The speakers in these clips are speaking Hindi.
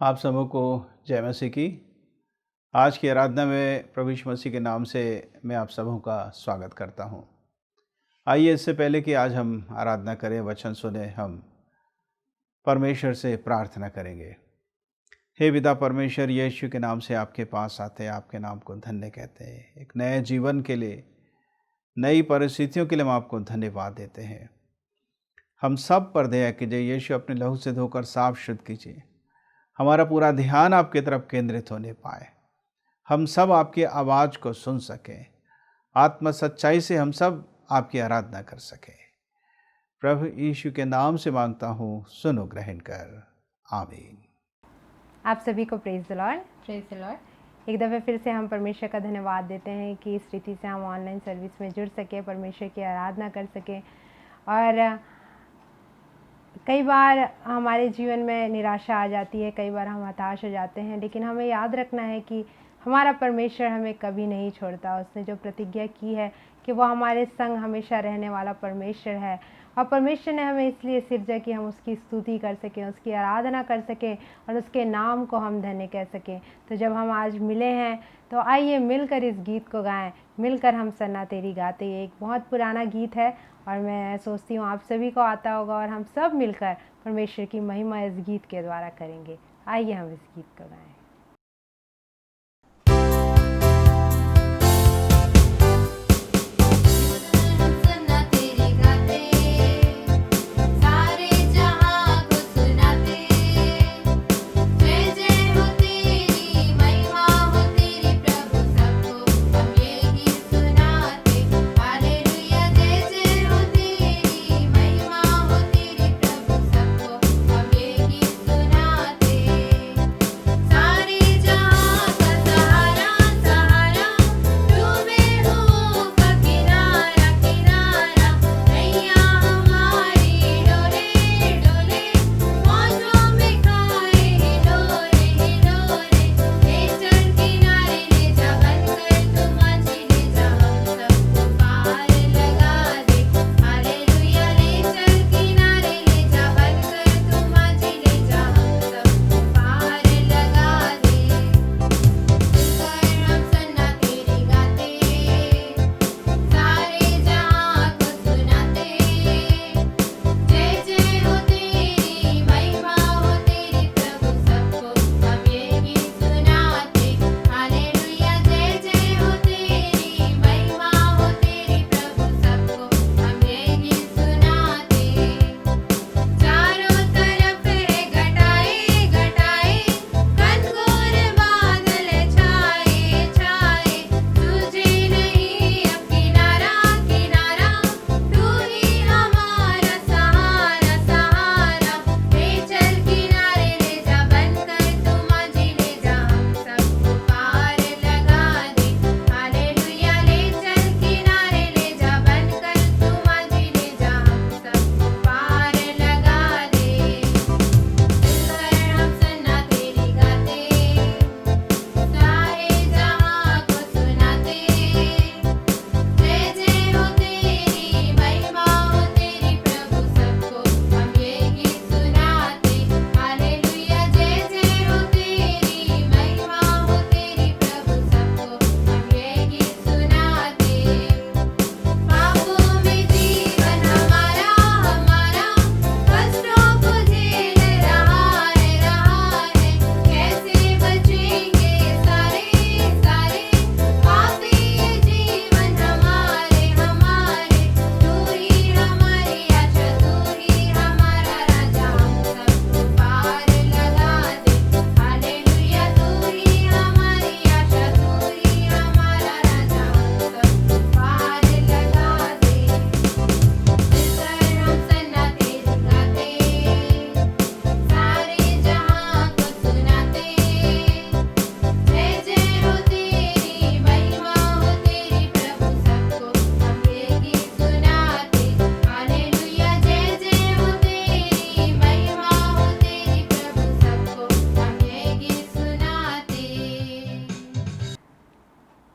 आप सबों को जय मसीह की। आज की आराधना में प्रभु यीशु मसीह के नाम से मैं आप सबों का स्वागत करता हूं। आइए इससे पहले कि आज हम आराधना करें, वचन सुने, हम परमेश्वर से प्रार्थना करेंगे। हे पिता परमेश्वर, यीशु के नाम से आपके पास आते हैं, आपके नाम को धन्य कहते हैं। एक नए जीवन के लिए, नई परिस्थितियों के लिए हम आपको धन्यवाद देते हैं। हम सब पर दया कीजिए, यीशु अपने लहू से धोकर साफ शुद्ध कीजिए। हमारा पूरा ध्यान आपकी तरफ केंद्रित होने पाए, हम सब आपकी आवाज़ को सुन सकें, आत्म सच्चाई से हम सब आपकी आराधना कर सकें। प्रभु यीशु के नाम से मांगता हूँ, सुनो ग्रहण कर, आमीन। आप सभी को praise the Lord. Praise the Lord. एक दफ़े फिर से हम परमेश्वर का धन्यवाद देते हैं कि इस रीति से हम ऑनलाइन सर्विस में जुड़ सके, परमेश्वर की आराधना कर सकें। और कई बार हमारे जीवन में निराशा आ जाती है, कई बार हम हताश हो जाते हैं, लेकिन हमें याद रखना है कि हमारा परमेश्वर हमें कभी नहीं छोड़ता। उसने जो प्रतिज्ञा की है कि वो हमारे संग हमेशा रहने वाला परमेश्वर है, और परमेश्वर ने हमें इसलिए सिरजा कि हम उसकी स्तुति कर सकें, उसकी आराधना कर सकें और उसके नाम को हम धन्य कह सकें। तो जब हम आज मिले हैं तो आइए मिलकर इस गीत को गाएं, मिलकर हम सन्ना तेरी गाते। ये एक बहुत पुराना गीत है और मैं सोचती हूँ आप सभी को आता होगा, और हम सब मिलकर परमेश्वर की महिमा इस गीत के द्वारा करेंगे। आइए हम इस गीत को गाएं।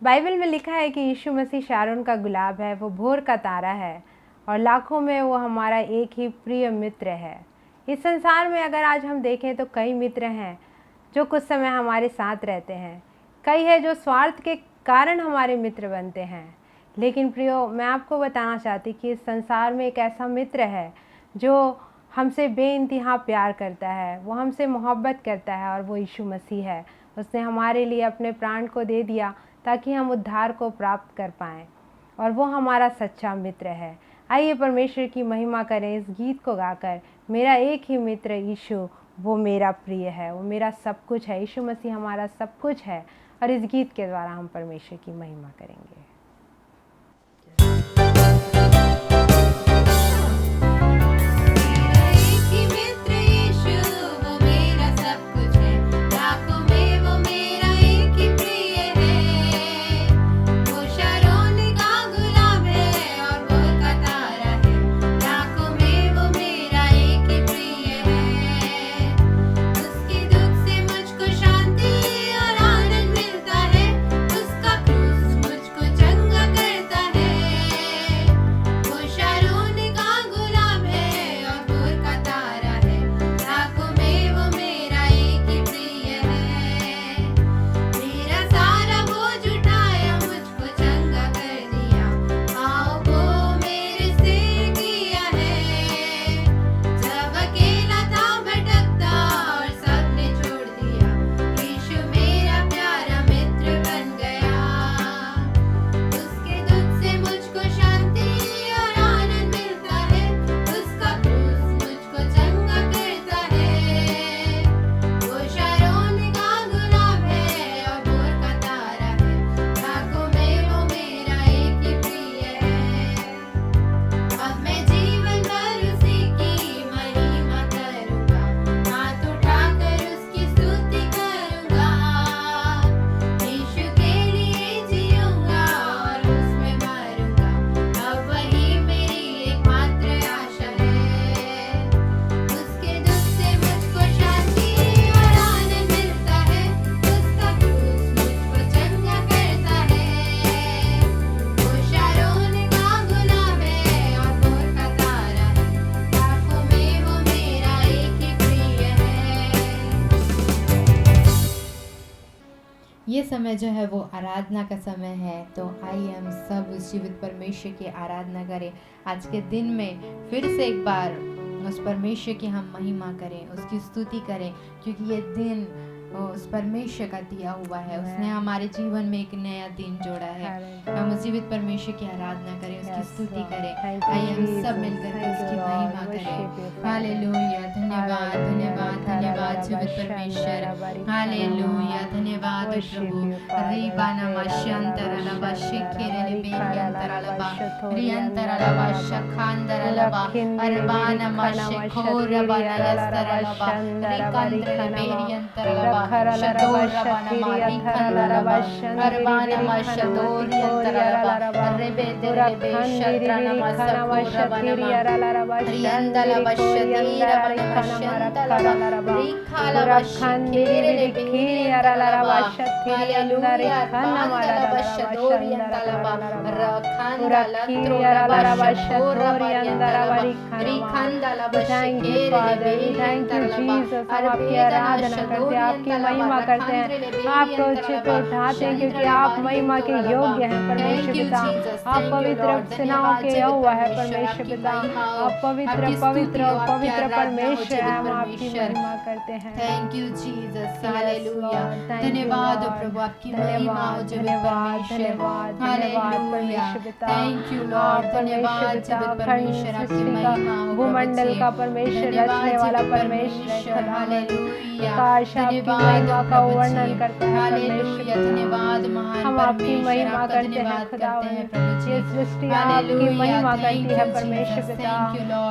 बाइबल में लिखा है कि यीशु मसीह शारोन का गुलाब है, वो भोर का तारा है, और लाखों में वो हमारा एक ही प्रिय मित्र है। इस संसार में अगर आज हम देखें तो कई मित्र हैं, जो कुछ समय हमारे साथ रहते हैं। कई है जो स्वार्थ के कारण हमारे मित्र बनते हैं। लेकिन प्रियो, मैं आपको बताना चाहती कि इस संसार में एक ऐसा मित्र है जो हमसे बेइंतहा प्यार करता है, वो हमसे मोहब्बत करता है, और वो यीशु मसीह है। उसने हमारे लिए अपने प्राण को दे दिया ताकि हम उद्धार को प्राप्त कर पाएँ, और वो हमारा सच्चा मित्र है। आइए परमेश्वर की महिमा करें इस गीत को गाकर। मेरा एक ही मित्र यीशु, वो मेरा प्रिय है, वो मेरा सब कुछ है। यीशु मसीह हमारा सब कुछ है, और इस गीत के द्वारा हम परमेश्वर की महिमा करेंगे। ये समय जो है वो आराधना का समय है। तो आइए हम सब उस जीवित परमेश्वर की आराधना करें। आज के दिन में फिर से एक बार उस परमेश्वर की हम महिमा करें, उसकी स्तुति करें, क्योंकि ये दिन उस परमेश्वर का दिया हुआ है। उसने हमारे जीवन में एक नया दिन जोड़ा है। हम उस जीवित परमेश्वर की आराधना करें, उसकी स्तुति करें। आइए हम सब मिलकर उसकी महिमा करें। हालेलुया, धन्यवाद धन्यवाद धन्यवाद जीवित परमेश्वर। हालेलुया, धन्यवाद प्रभु। रीबाना शंतरलबा शिखिरले बेरियंतरलबा रियंतरलबा शखांदरलबा अरबाना मशखोरबाना यस्तरलबा रिकंद्रले बेरियंतरलबा आपकी महिमा करते हैं, आपको उचित उठाते हैं, क्योंकि आप महिमा के योग्य हैं परमेश्वर पिता। आप पवित्र सेनाओं के यहोवा है परमेश्वर पिता। आप पवित्र पवित्र और पवित्र परमेश्वर हैं। हम आपकी महिमा करते हैं। Thank you Jesus, hallelujah. धन्यवाद प्रभु, आपकी महिमा हो धन्यवाद धन्यवाद धन्यवाद परमेश्वर पिता। थैंक यू लॉर्ड, धन्यवाद जीवित परमेश्वर, आपकी महिमा हो। भूमंडल का परमेश्वर, रचने वाला परमेश्वर, हालेलुया। काश आपकी महिमा का वर्णन करते हैं हालेलुया, धन्यवाद महान हम आपकी महिमा करते हैं खुदावंद। ये सृष्टि आपकी महिमा करती है परमेश्वर पिता।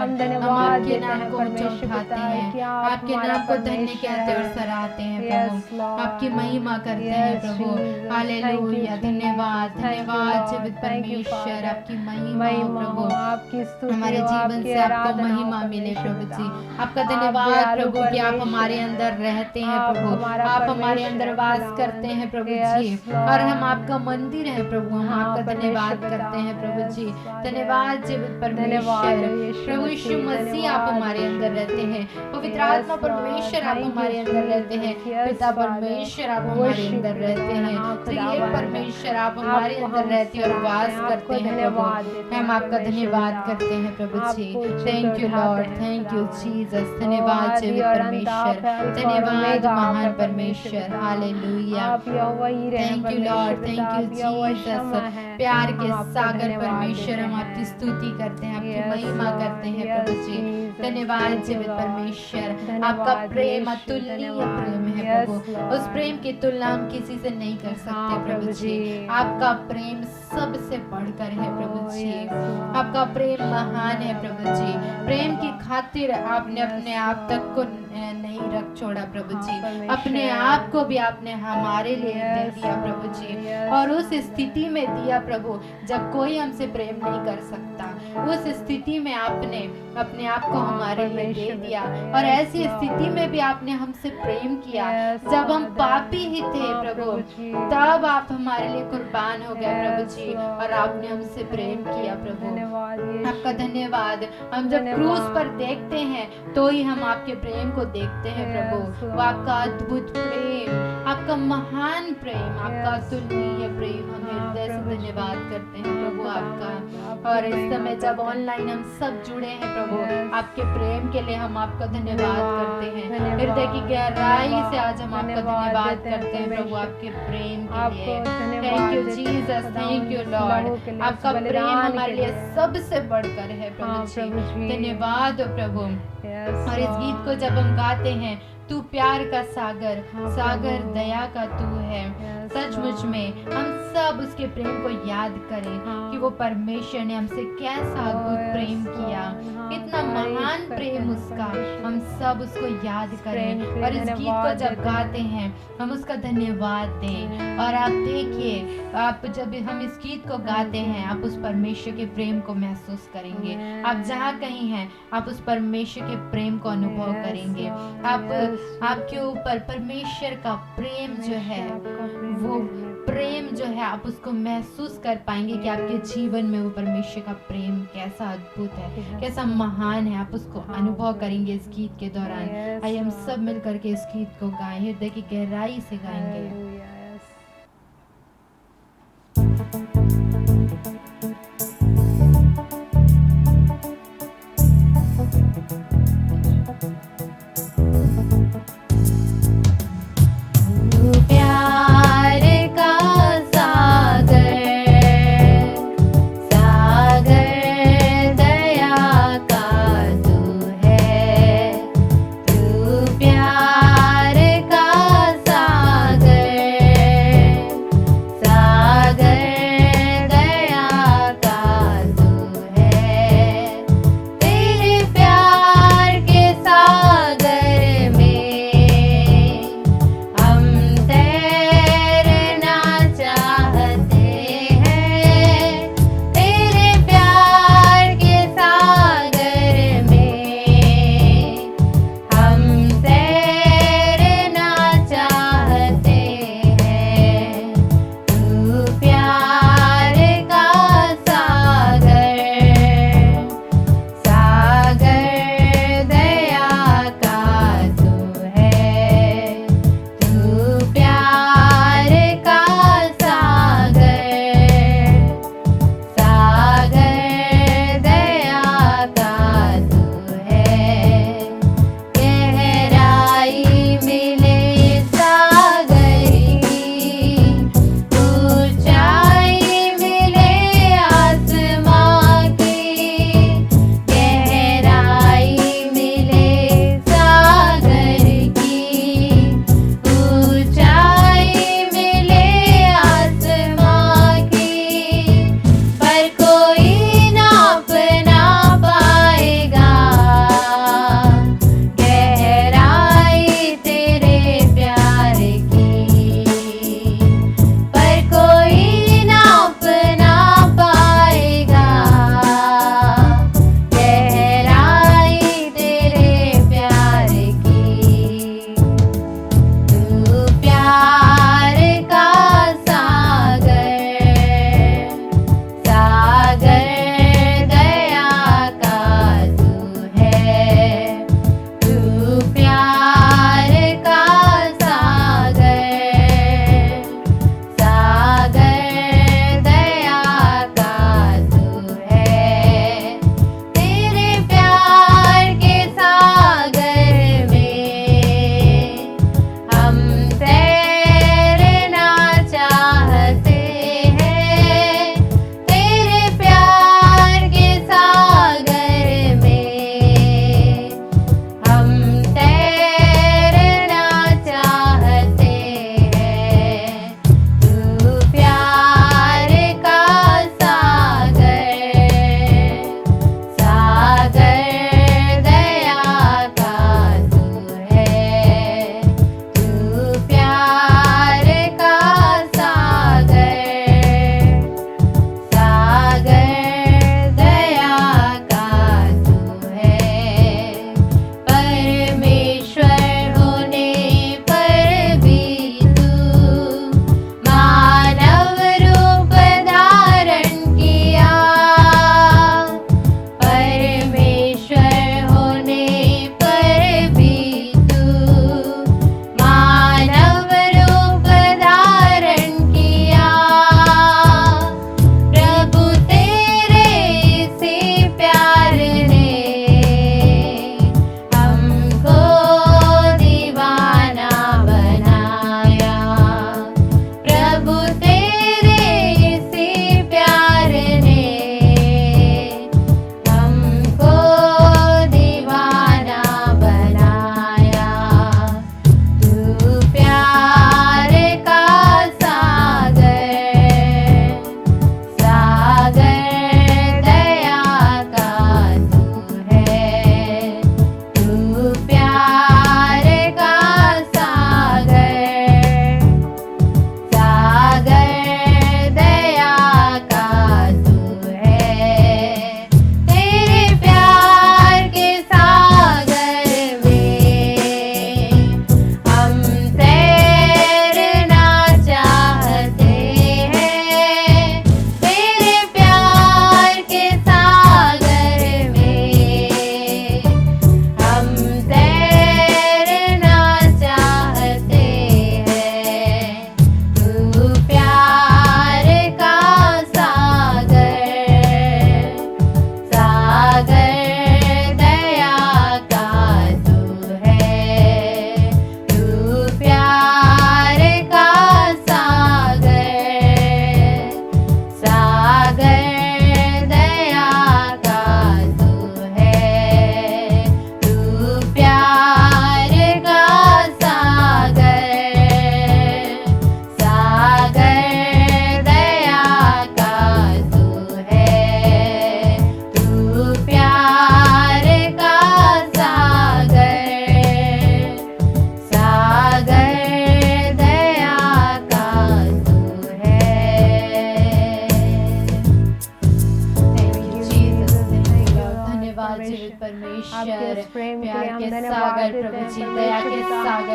हम धन्यवाद देते हैं परमेश्वर पिता कि आप आपके नाम को धन्य कहते और सराहते हैं प्रभु, आपकी महिमा करते हैं प्रभु। हालेलुया, धन्यवाद धन्यवाद जीवित परमेश्वर, आपकी महिमा हो प्रभु। आपकी स्तुति हमारे जीवन से आपको महिमा मिले प्रभु जी। आपका धन्यवाद प्रभु कि आप हमारे अंदर रह रहते हैं आप प्रभु, हमारा आप हमारे अंदर परमेश्वर वास खुदावन। करते हैं प्रभु Yes, जी, Lord। और हम आपका मंदिर है प्रभु, हम हाँ, आपका धन्यवाद परमेश्वर करते हैं पिता। प्रभु जी। Yes, Father। धन्यवाद जीवित धन्यवाद परमेश्वर, यीशु प्रभु यीशु मसीह आप धन्यवाद हमारे यीशु अंदर रहते मसीह। हैं। पवित्र Yes, आत्मा Lord। परमेश्वर आप Thank you, हमारे अंदर रहते हैं। Jesus। Yes, पिता Father। परमेश्वर आप हमारे Worship अंदर you, रहते Lord। हैं। हाँ, त्रिएक खुदावन। परमेश्वर आप हमारे आपको अंदर हम रहते हैं और सराहते वास हैं, करते आपको हैं धन्यवाद प्रभु। देते हम हैं, आपका परमेश्वर धन्यवाद पिता। करते हैं प्रभु जी। आपको ऊंचे थैंक पे यू उठाते लॉर्ड, हैं, थैंक यू खुदावन। जीसस। धन्यवाद आदि जीवित और अंत आप परमेश्वर, है, अल्फा और धन्यवाद ओमेगा आप महान है, परमेश्वर। पिता। हालेलुया। आप यहोवा ही रहे थैंक यू परमेश्वर लॉर्ड, पिता, थैंक यू आप यहोवा क्षमा जीसस। है। प्यार के हम आपको सागर धन्यवाद परमेश्वर, देते हम हैं। आपकी स्तुति करते हैं, आपकी Yes, महिमा Lord, करते हैं yes, प्रभु जी। Jesus, धन्यवाद thank you, जीवित Lord। परमेश्वर, आपका धन्यवाद प्रेम यीशु, अतुलनीय धन्यवाद। प्रेम है Yes, प्रभु। Lord। उस प्रेम की तुलना हम किसी से नहीं कर सकते हाँ, प्रभु प्रभु जी। जी। आपका प्रेम सबसे बढ़कर है प्रभु Oh, जी। yes, Lord। आपका प्रेम महान है प्रभु जी। प्रेम की खातिर आपने Yes, अपने आप तक को Lord। नहीं रख छोड़ा प्रभु हाँ, जी, परमेश्वर। अपने आप को भी आपने हमारे लिए दे Yes, दिया प्रभु Lord, जी। yes, और उस Father। स्थिति में दिया प्रभु जब कोई हमसे प्रेम नहीं कर सकता, उस स्थिति में आपने अपने आप को हाँ, हमारे लिए दे परमेश्वर दिया। पिता, और yes, ऐसी Lord। स्थिति में भी आपने हमसे प्रेम किया। Yes, जब हम Father। पापी ही थे हाँ, प्रभु, जी। तब आप हमारे लिए कुर्बान हो गए प्रभु Yes, जी, Lord। और आपने हमसे प्रेम किया प्रभु। धन्यवाद यीशु। आपका धन्यवाद। हम जब धन्यवाद। क्रूस पर देखते हैं तो ही हम आपके प्रेम को देखते हैं Yes, प्रभु। Lord। वो आपका अद्भुत प्रेम, आपका महान प्रेम, आपका Yes। अतुलनीय प्रेम, हम हाँ, हृदय से प्रभु जी। धन्यवाद करते हैं हाँ, प्रभु खुदावन, आपका। आपकी और इस महिमा समय जब करते हैं। ऑनलाइन हम सब जुड़े हैं प्रभु, Yes। आपके प्रेम के लिए हम आपका धन्यवाद करते हैं। धन्यवाद, हृदय की गहराई से आज हम आपका धन्यवाद धन्यवाद देते हैं करते हैं प्रभु परमेश्वर। आपके प्रेम के आपको लिए। धन्यवाद थैंक यू देते हैं जीसस, खुदावन, थैंक यू इस लहू लॉर्ड। के लिए, आपका इस प्रेम बलिदान हमारे के लिए लिए। सबसे बढ़कर है हाँ, प्रभु प्रभु जी। जी। धन्यवाद हो प्रभु। Yes, और इस गीत को Lord। जब हम गाते हैं, तू प्यार का सागर, हाँ, सागर प्रभु। दया का तू है। Yes, सचमुच Lord। में हम सब उसके प्रेम को याद करें हाँ। कि वो परमेश्वर ने हमसे कैसा अद्भुत Oh, yes, प्रेम किया, Lord। हाँ, कितना तारीफ महान करते प्रेम हैं उसका। परमेश्वर। हम सब उसको याद प्रेम करें के और इस गीत को धन्यवाद जब देते गाते हैं हम उसका धन्यवाद दें। और आप देखिए, आप जब हम इस गीत को गाते हैं आप उस परमेश्वर के प्रेम को महसूस करेंगे। आप जहाँ कहीं हैं आप उस परमेश्वर के प्रेम को अनुभव Yes, करेंगे। Lord। आप Yes, आपके ऊपर परमेश्वर का प्रेम जो है, आपका प्रेम वो है। प्रेम जो है आप उसको महसूस कर पाएंगे कि आपके जीवन में वो परमेश्वर का प्रेम कैसा अद्भुत है, Yes, कैसा Lord। महान है। आप उसको हाँ, अनुभव प्रभु। करेंगे इस गीत के दौरान। Yes, आइए हम Lord। सब मिलकर के इस गीत को गाएं, हृदय की गहराई से गाएंगे। Hallelujah, yes। तू प्यार का सागर, सागर दया का तू है। तू प्यार का सागर,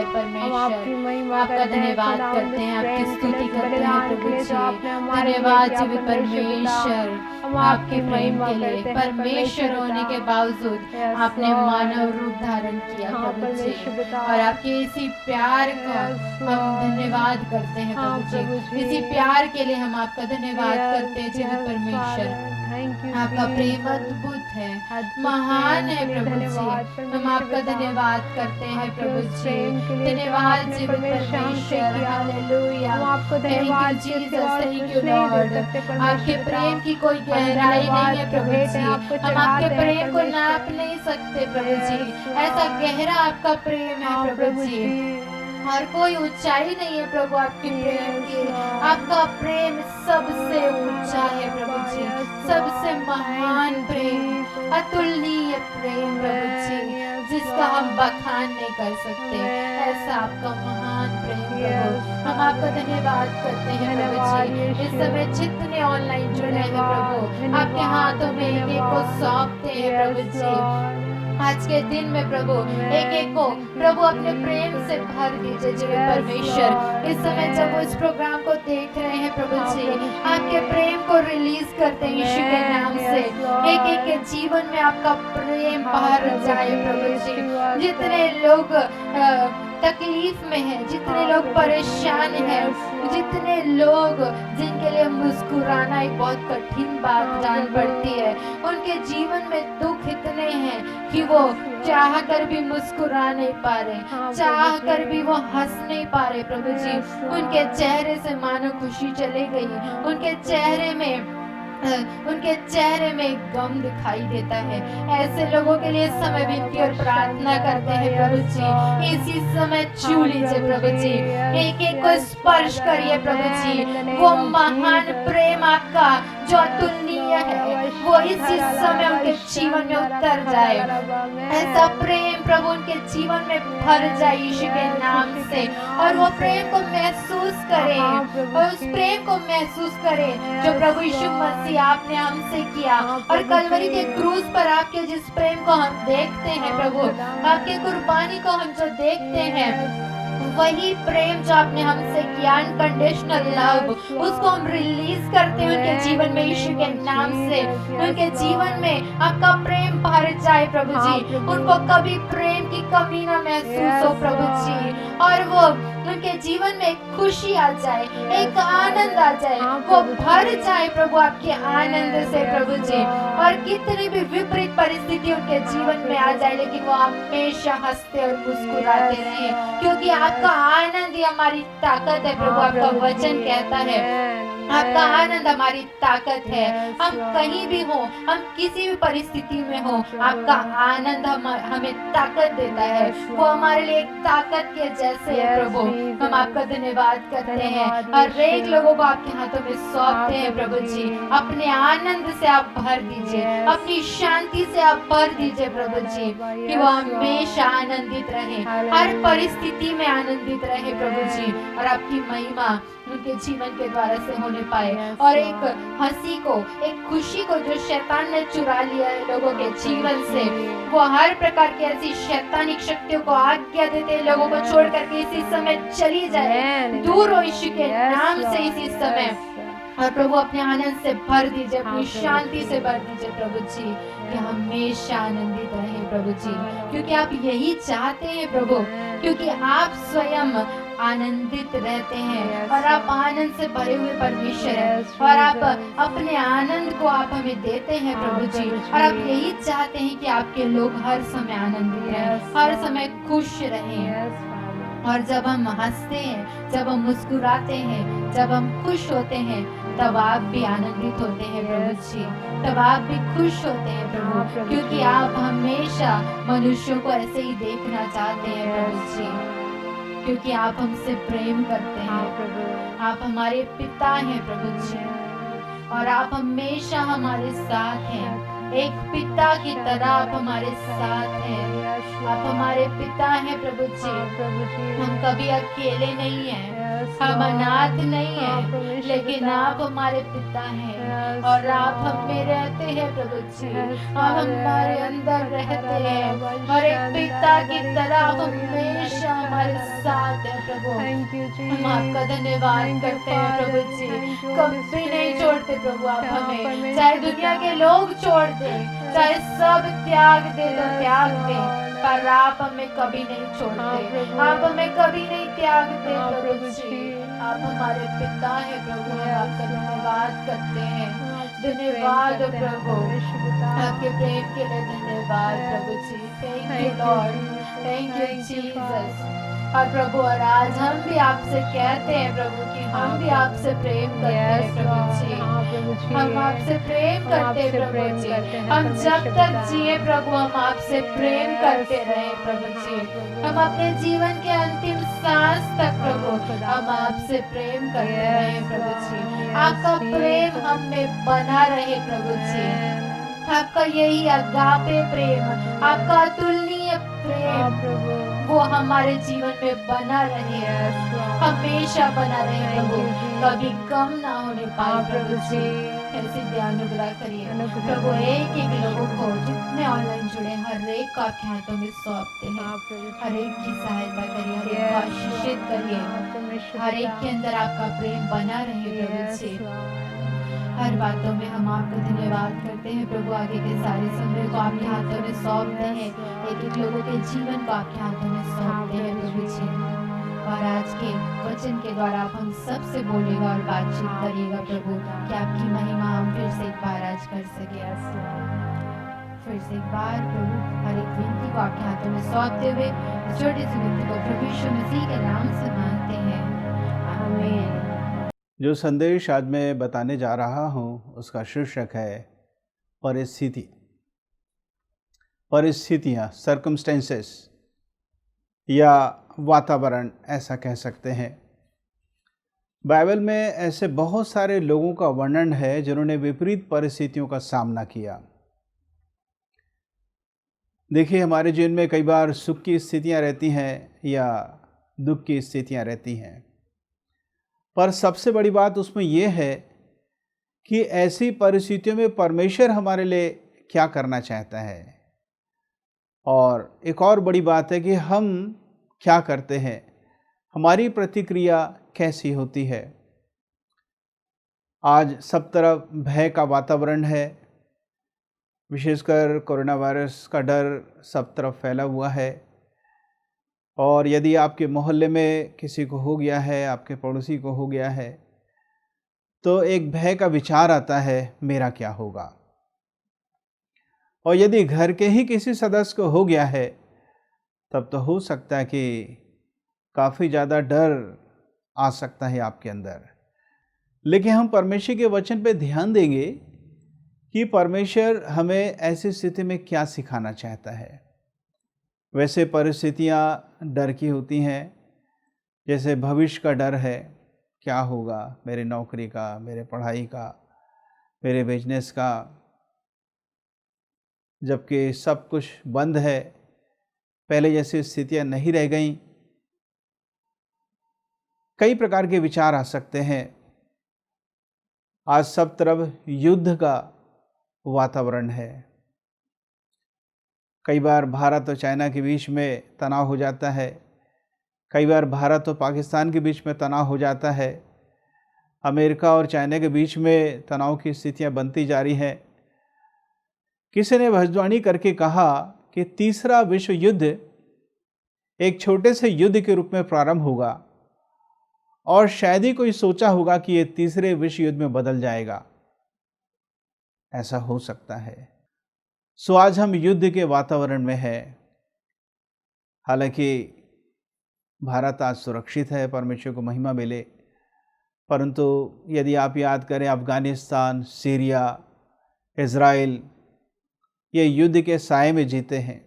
हम आपकी परमेश्वर। महिमा आपका करते हैं, धन्यवाद खुदावंद, करते हैं, इस आपकी प्रेम स्तुति के लिए, इस करते हैं बलिदान प्रभु के लिए जी। जो आपने हमारे लिए धन्यवाद किया, जीवित परमेश्वर पिता, परमेश्वर, हम आपके आपकी प्रेम महिमा के लिए। करते हैं, परमेश्वर होने के पिता। बावजूद Yes, आपने Lord. मानव रूप धारण किया हाँ, प्रभु जी, परमेश्वर पिता। और आपके इसी प्यार का Yes, हम Lord. धन्यवाद करते हैं हाँ, प्रभु प्रभु जी। जी। इसी प्यार के लिए हम आपका धन्यवाद Yes, करते हैं जीवित yes, परमेश्वर। Father. Thank you, आपका प्रेम Jesus. अद्भुत है, अद्भुत महान प्रेम है के लिए प्रभु धन्यवाद, जी। हम परमेश्वर आपका पिता। धन्यवाद करते हैं आपके प्रभु उस जी। प्रेम के लिए जो धन्यवाद आपने जीवित परमेश्वर हमसे परमेश्वर। किया। हालेलुया। हम आपको थैंक यू धन्यवाद के उसके जीसस, बाद थैंक कुछ यू नहीं दे लॉर्ड। सकते, आपके परमेश्वर पिता। प्रेम की कोई हम गहराई धन्यवाद नहीं है की प्रभु भेंटें जी। आपको हम आपके चढ़ाते हैं, प्रेम को परमेश्वर। नाप नहीं सकते प्रभु जी। Yes, ऐसा Lord. गहरा आपका प्रेम है हाँ, प्रभु जी। और कोई ऊंचाई नहीं है प्रभु आपके प्रेम Yes, की। Lord. आपका प्रेम सबसे ऊंचा है प्रभु जी, Yes, सबसे Lord. महान Thank you, प्रेम, Jesus. अतुलनीय प्रेम प्रभु जी, Yes, जिसका हम Lord. बखान नहीं कर सकते। Amen. ऐसा आपका महान प्रेम प्रभु। Yes, हम आपका धन्यवाद करते हैं प्रभु धन्यवाद, जी। इस यीशु। समय जितने ऑनलाइन जुड़े हैं धन्यवाद, प्रभु, आपके हाथों में एक एक को सौंपते हैं प्रभु Yes, जी। Lord. आज के दिन में प्रभु Amen. एक एक को Thank you, प्रभु अपने प्रेम Jesus. से भर दीजिए जीवित Yes, परमेश्वर। Lord. इस समय जब वो Amen. इस प्रोग्राम को देख रहे हैं प्रभु हाँ, जी, प्रभु जी। आपके प्रेम को रिलीज करते हैं यीशु के Amen. नाम से। Yes, Lord. एक एक के जीवन में आपका प्रेम हाँ, भर प्रभु जाए जी, प्रभु इसकी जी। वास्ते। जितने लोग तकलीफ में हैं, जितने हाँ, लोग प्रभु जी। परेशान हैं, Yes, Lord. जितने लोग जिनके लिए मुस्कुराना एक बहुत कठिन बात हाँ, जान प्रभु। पड़ती है, उनके जीवन में दुख इतने हैं कि वो चाह कर भी मुस्कुरा नहीं पा रहे, हाँ, चाह प्रभु कर जी। भी वो हंस नहीं पा रहे प्रभु जी। Yes, Lord. उनके चेहरे से मानो खुशी चली गई, उनके चेहरे में उनके चेहरे में गम दिखाई देता है। ऐसे लोगों के लिए इस समय विनती और प्रार्थना करते हैं प्रभु जी। इसी समय छू लीजिए प्रभु जी, एक एक को स्पर्श करिए प्रभु जी। वो महान प्रेम आपका जो अतुलनीय है, वो इसी समय उनके जीवन में उतर जाए। ऐसा प्रेम प्रभु उनके जीवन में भर जाए यीशु के नाम से, और वो प्रेम को महसूस करें, और उस प्रेम को महसूस करें जो प्रभु यीशु मसीह आपने हमसे किया। और कलवरी के क्रूस पर आपके जिस प्रेम को हम देखते हैं प्रभु, आपके कुर्बानी को हम जो देखते हैं, वही प्रेम जो आपने हमसे किया, अनकंडीशनल लव, उसको हम रिलीज करते हैं उनके जीवन में यीशु के नाम से। उनके जीवन में आपका प्रेम भर जाए प्रभु जी, उनको कभी प्रेम की कमी ना महसूस हो प्रभु जी, और वो उनके जीवन में एक खुशी आ जाए, एक आनंद आ जाए, वो भर जाए प्रभु आपके आनंद से प्रभु जी। और कितनी भी विपरीत परिस्थिति उनके जीवन में आ जाए, लेकिन वो हमेशा हंसते और मुस्कुराते रहे, क्योंकि आपका आनंद ही हमारी ताकत है प्रभु। आपका वचन कहता है आपका आनंद हमारी ताकत है। हम कहीं भी हो, हम किसी भी परिस्थिति में हो, आपका आनंद हमें ताकत देता है। वो हमारे लिए एक ताकत के जैसे है प्रभु। हम आपका धन्यवाद करते हैं और एक लोगों को आपके हाथों में सौंपते हैं प्रभु जी। अपने आनंद से आप भर दीजिए, अपनी शांति से आप भर दीजिए प्रभु जी, कि वो हमेशा आनंदित रहे, हर परिस्थिति में आनंदित रहे प्रभु जी, और आपकी महिमा उनके जीवन के द्वारा से होने पाए। और एक हंसी को, एक खुशी को जो शैतान ने चुरा लिया है लोगों के जीवन से, वो हर प्रकार की ऐसी शैतानिक शक्तियों को आज्ञा देते हैं लोगों को छोड़ करके इसी समय चली जाए, दूर हो यीशु के नाम से इसी समय। और प्रभु अपने आनंद से भर दीजिए, अपनी शांति से भर दीजिए प्रभु जी, कि हमेशा आनंदित रहे प्रभु जी, क्योंकि आप यही चाहते हैं प्रभु, क्योंकि आप स्वयं आनंदित रहते हैं और आप आनंद से भरे हुए परमेश्वर हैं, और आप अपने आनंद को आप हमें देते हैं प्रभु जी, और आप यही चाहते हैं कि आपके लोग हर समय आनंदित रहें, हर समय खुश रहें। और जब हम हंसते हैं, जब हम मुस्कुराते हैं, जब हम खुश होते हैं, तब आप भी आनंदित होते हैं प्रभु जी, तब आप भी खुश होते हैं प्रभु, क्योंकि आप हमेशा मनुष्यों को ऐसे ही देखना चाहते हैं प्रभु जी, क्योंकि आप हमसे प्रेम करते हैं। आप हमारे पिता हैं प्रभु जी, और आप हमेशा हमारे साथ हैं, एक पिता की तरह आप हमारे साथ हैं। आप हमारे पिता हैं प्रभु जी। हाँ प्रभु जी, हम कभी अकेले नहीं हैं, Yes, हम Lord. अनाथ नहीं हाँ, हैं, परमेश्वर लेकिन पिता। आप हमारे पिता हैं Yes, और आप हम Lord. में रहते हैं प्रभु जी। Yes, आप Father. हमारे अंदर रहते हैं और एक पिता की तरह आप हमेशा हमारे साथ हैं प्रभु। Thank you, Jesus. हम आपका धन्यवाद Thank you, करते हैं Father. Prabhu ji. Thank you, Holy कभी नहीं Spirit. छोड़ते प्रभु आप हाँ, हमें, परमेश्वर चाहे दुनिया पिता। के लोग छोड़ दें, चाहे सब त्याग दे तो Yes, त्याग दें, Lord. पर आप हमें कभी नहीं हाँ, छोड़ते, प्रभु। आप हमें कभी नहीं त्यागते हाँ, प्रभु प्रभु जी। जी। आप हमारे पिता हैं प्रभु, हम Yes, आपका Lord. धन्यवाद करते हैं। हम आपसे धन्यवाद प्रेम करते हैं, प्रभु, परमेश्वर पिता। आपके प्रेम के लिए धन्यवाद Yes. प्रभु जी। Thank Thank you you, lord, Jesus. Thank you Thank you, Jesus. Father. और प्रभु, और आज हम भी आपसे कहते हैं प्रभु कि हम हाँ, भी प्रभु। आपसे प्रेम करते हैं Yes, प्रभु Lord. जी। हाँ, प्रभु जी। हम आपसे प्रेम हम करते हैं आपसे प्रभु प्रेम जी। करते हैं, हम जब परमेश्वर तक पिता। जिए प्रभु, हम आपसे प्रेम Yes, करते रहे प्रभु Lord. जी। हाँ, प्रभु। हम अपने जीवन के अंतिम सांस तक प्रभु हाँ, खुदा। हम आपसे प्रेम करते Yes, रहे प्रभु जी। Lord. Yes, आपका प्रेम Jesus. हम में बना रहे प्रभु जी। Amen. आपका यही अगापे प्रेम, आपका अतुलनीय हाँ, प्रेम प्रभु। वो हमारे जीवन में बना रहे, Yes, Lord. हमेशा बना रहे Thank प्रभु, you, Jesus. कभी कम ना होने पाए हाँ, प्रभु प्रभु जी। जी। ऐसे ध्यान अनुग्रह करिए अनुग्रह प्रभु, करिए। एक एक लोगों को जितने ऑनलाइन जुड़े हर एक को आपके हाथों में सौंपते हैं। हाँ, प्रभु जी। हर एक की सहायता करिए, हर एक को Yes, आशीषित Lord. करिए, हाँ, परमेश्वर हर एक पिता। के अंदर आपका प्रेम बना रहे प्रभु Yes, जी। Lord. हर बातों में हम आपका धन्यवाद करते हैं प्रभु। आगे के सारे समय को आपके हाथों में सौंपते हैं, एक एक लोगों के जीवन को आपके हाथों में सौंपते हैं प्रभु जी। और आज के वचन के द्वारा आप हम सबसे बोलिएगा और बातचीत करिएगा प्रभु, कि आपकी महिमा हम फिर से एक बार आज कर सके। Yes, Lord. फिर से एक बार प्रभु, हर एक विनती को आपके हाथों में सौंपते हुए इस छोटी सी विनती को प्रभु यीशु मसीह के नाम से मांगते हैं, आमीन। जो संदेश आज मैं बताने जा रहा हूँ उसका शीर्षक है परिस्थिति, परिस्थितियाँ, सर्कमस्टेंसेस या वातावरण ऐसा कह सकते हैं। बाइबल में ऐसे बहुत सारे लोगों का वर्णन है जिन्होंने विपरीत परिस्थितियों का सामना किया। देखिए, हमारे जीवन में कई बार सुख की स्थितियाँ रहती हैं या दुख की स्थितियाँ रहती हैं, पर सबसे बड़ी बात उसमें यह है कि ऐसी परिस्थितियों में परमेश्वर हमारे लिए क्या करना चाहता है, और एक और बड़ी बात है कि हम क्या करते हैं, हमारी प्रतिक्रिया कैसी होती है। आज सब तरफ भय का वातावरण है, विशेषकर कोरोना वायरस का डर सब तरफ फैला हुआ है। और यदि आपके मोहल्ले में किसी को हो गया है, आपके पड़ोसी को हो गया है, तो एक भय का विचार आता है, मेरा क्या होगा। और यदि घर के ही किसी सदस्य को हो गया है, तब तो हो सकता है कि काफ़ी ज़्यादा डर आ सकता है आपके अंदर। लेकिन हम परमेश्वर के वचन पे ध्यान देंगे कि परमेश्वर हमें ऐसी स्थिति में क्या सिखाना चाहता है। वैसे परिस्थितियाँ डर की होती हैं, जैसे भविष्य का डर है, क्या होगा मेरी नौकरी का, मेरे पढ़ाई का, मेरे बिजनेस का, जबकि सब कुछ बंद है, पहले जैसी स्थितियाँ नहीं रह गईं। कई प्रकार के विचार आ सकते हैं। आज सब तरफ युद्ध का वातावरण है। कई बार भारत और चाइना के बीच में तनाव हो जाता है, कई बार भारत और पाकिस्तान के बीच में तनाव हो जाता है, अमेरिका और चाइना के बीच में तनाव की स्थितियां बनती जा रही हैं। किसी ने भविष्यवाणी करके कहा कि तीसरा विश्व युद्ध एक छोटे से युद्ध के रूप में प्रारंभ होगा, और शायद ही कोई सोचा होगा कि ये तीसरे विश्व युद्ध में बदल जाएगा। ऐसा हो सकता है। सो आज हम युद्ध के वातावरण में हैं। हालांकि भारत आज सुरक्षित है, परमेश्वर को महिमा मिले, परंतु यदि आप याद करें, अफगानिस्तान, सीरिया, इज़राइल, ये युद्ध के साए में जीते हैं।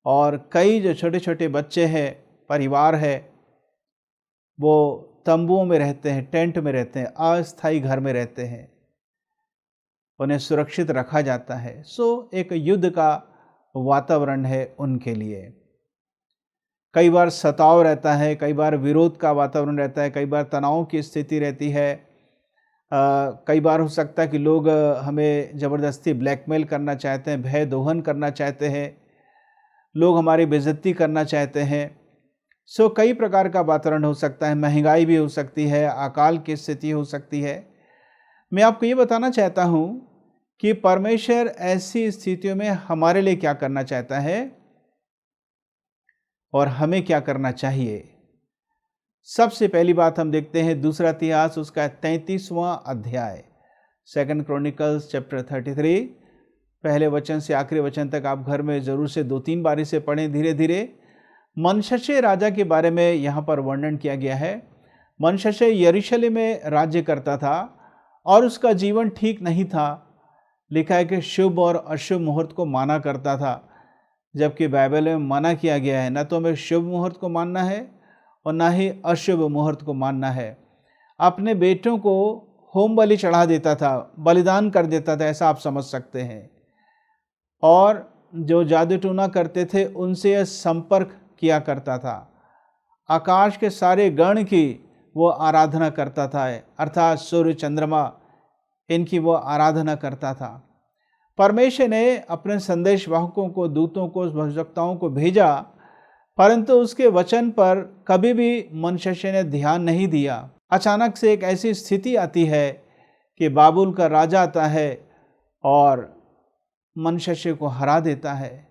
और कई जो छोटे छोटे बच्चे हैं, परिवार है, वो तंबुओं में रहते हैं, टेंट में रहते हैं, अस्थायी घर में रहते हैं, उन्हें सुरक्षित रखा जाता है। सो एक युद्ध का वातावरण है उनके लिए। कई बार सताव रहता है, कई बार विरोध का वातावरण रहता है, कई बार तनाव की स्थिति रहती है। कई बार हो सकता है कि लोग हमें ज़बरदस्ती ब्लैकमेल करना चाहते हैं, भय दोहन करना चाहते हैं, लोग हमारी बेइज्जती करना चाहते हैं। कई प्रकार का वातावरण हो सकता है, महंगाई भी हो सकती है, अकाल की स्थिति हो सकती है। मैं आपको ये बताना चाहता हूँ कि परमेश्वर ऐसी स्थितियों में हमारे लिए क्या करना चाहता है और हमें क्या करना चाहिए। सबसे पहली बात हम देखते हैं दूसरा इतिहास उसका 33वां अध्याय, 2 क्रॉनिकल्स चैप्टर 33, पहले वचन से आखिरी वचन तक आप घर में ज़रूर से 2-3 बारी से पढ़ें धीरे धीरे। मनश्शे राजा के बारे में यहाँ पर वर्णन किया गया है। मनश्शे यरूशलेम में राज्य करता था और उसका जीवन ठीक नहीं था। लिखा है कि शुभ और अशुभ मुहूर्त को माना करता था, जबकि बाइबल में मना किया गया है न तो हमें शुभ मुहूर्त को मानना है और ना ही अशुभ मुहूर्त को मानना है। अपने बेटों को होम बलि चढ़ा देता था, बलिदान कर देता था, ऐसा आप समझ सकते हैं। और जो जादू टूना करते थे उनसे यह संपर्क किया करता था। आकाश के सारे गण की वो आराधना करता था, अर्थात सूर्य चंद्रमा इनकी वो आराधना करता था। परमेश्वर ने अपने संदेशवाहकों को, दूतों को, भविष्यवक्ताओं को भेजा, परंतु उसके वचन पर कभी भी मनश्शे ने ध्यान नहीं दिया। अचानक से एक ऐसी स्थिति आती है कि बाबुल का राजा आता है और मनश्शे को हरा देता है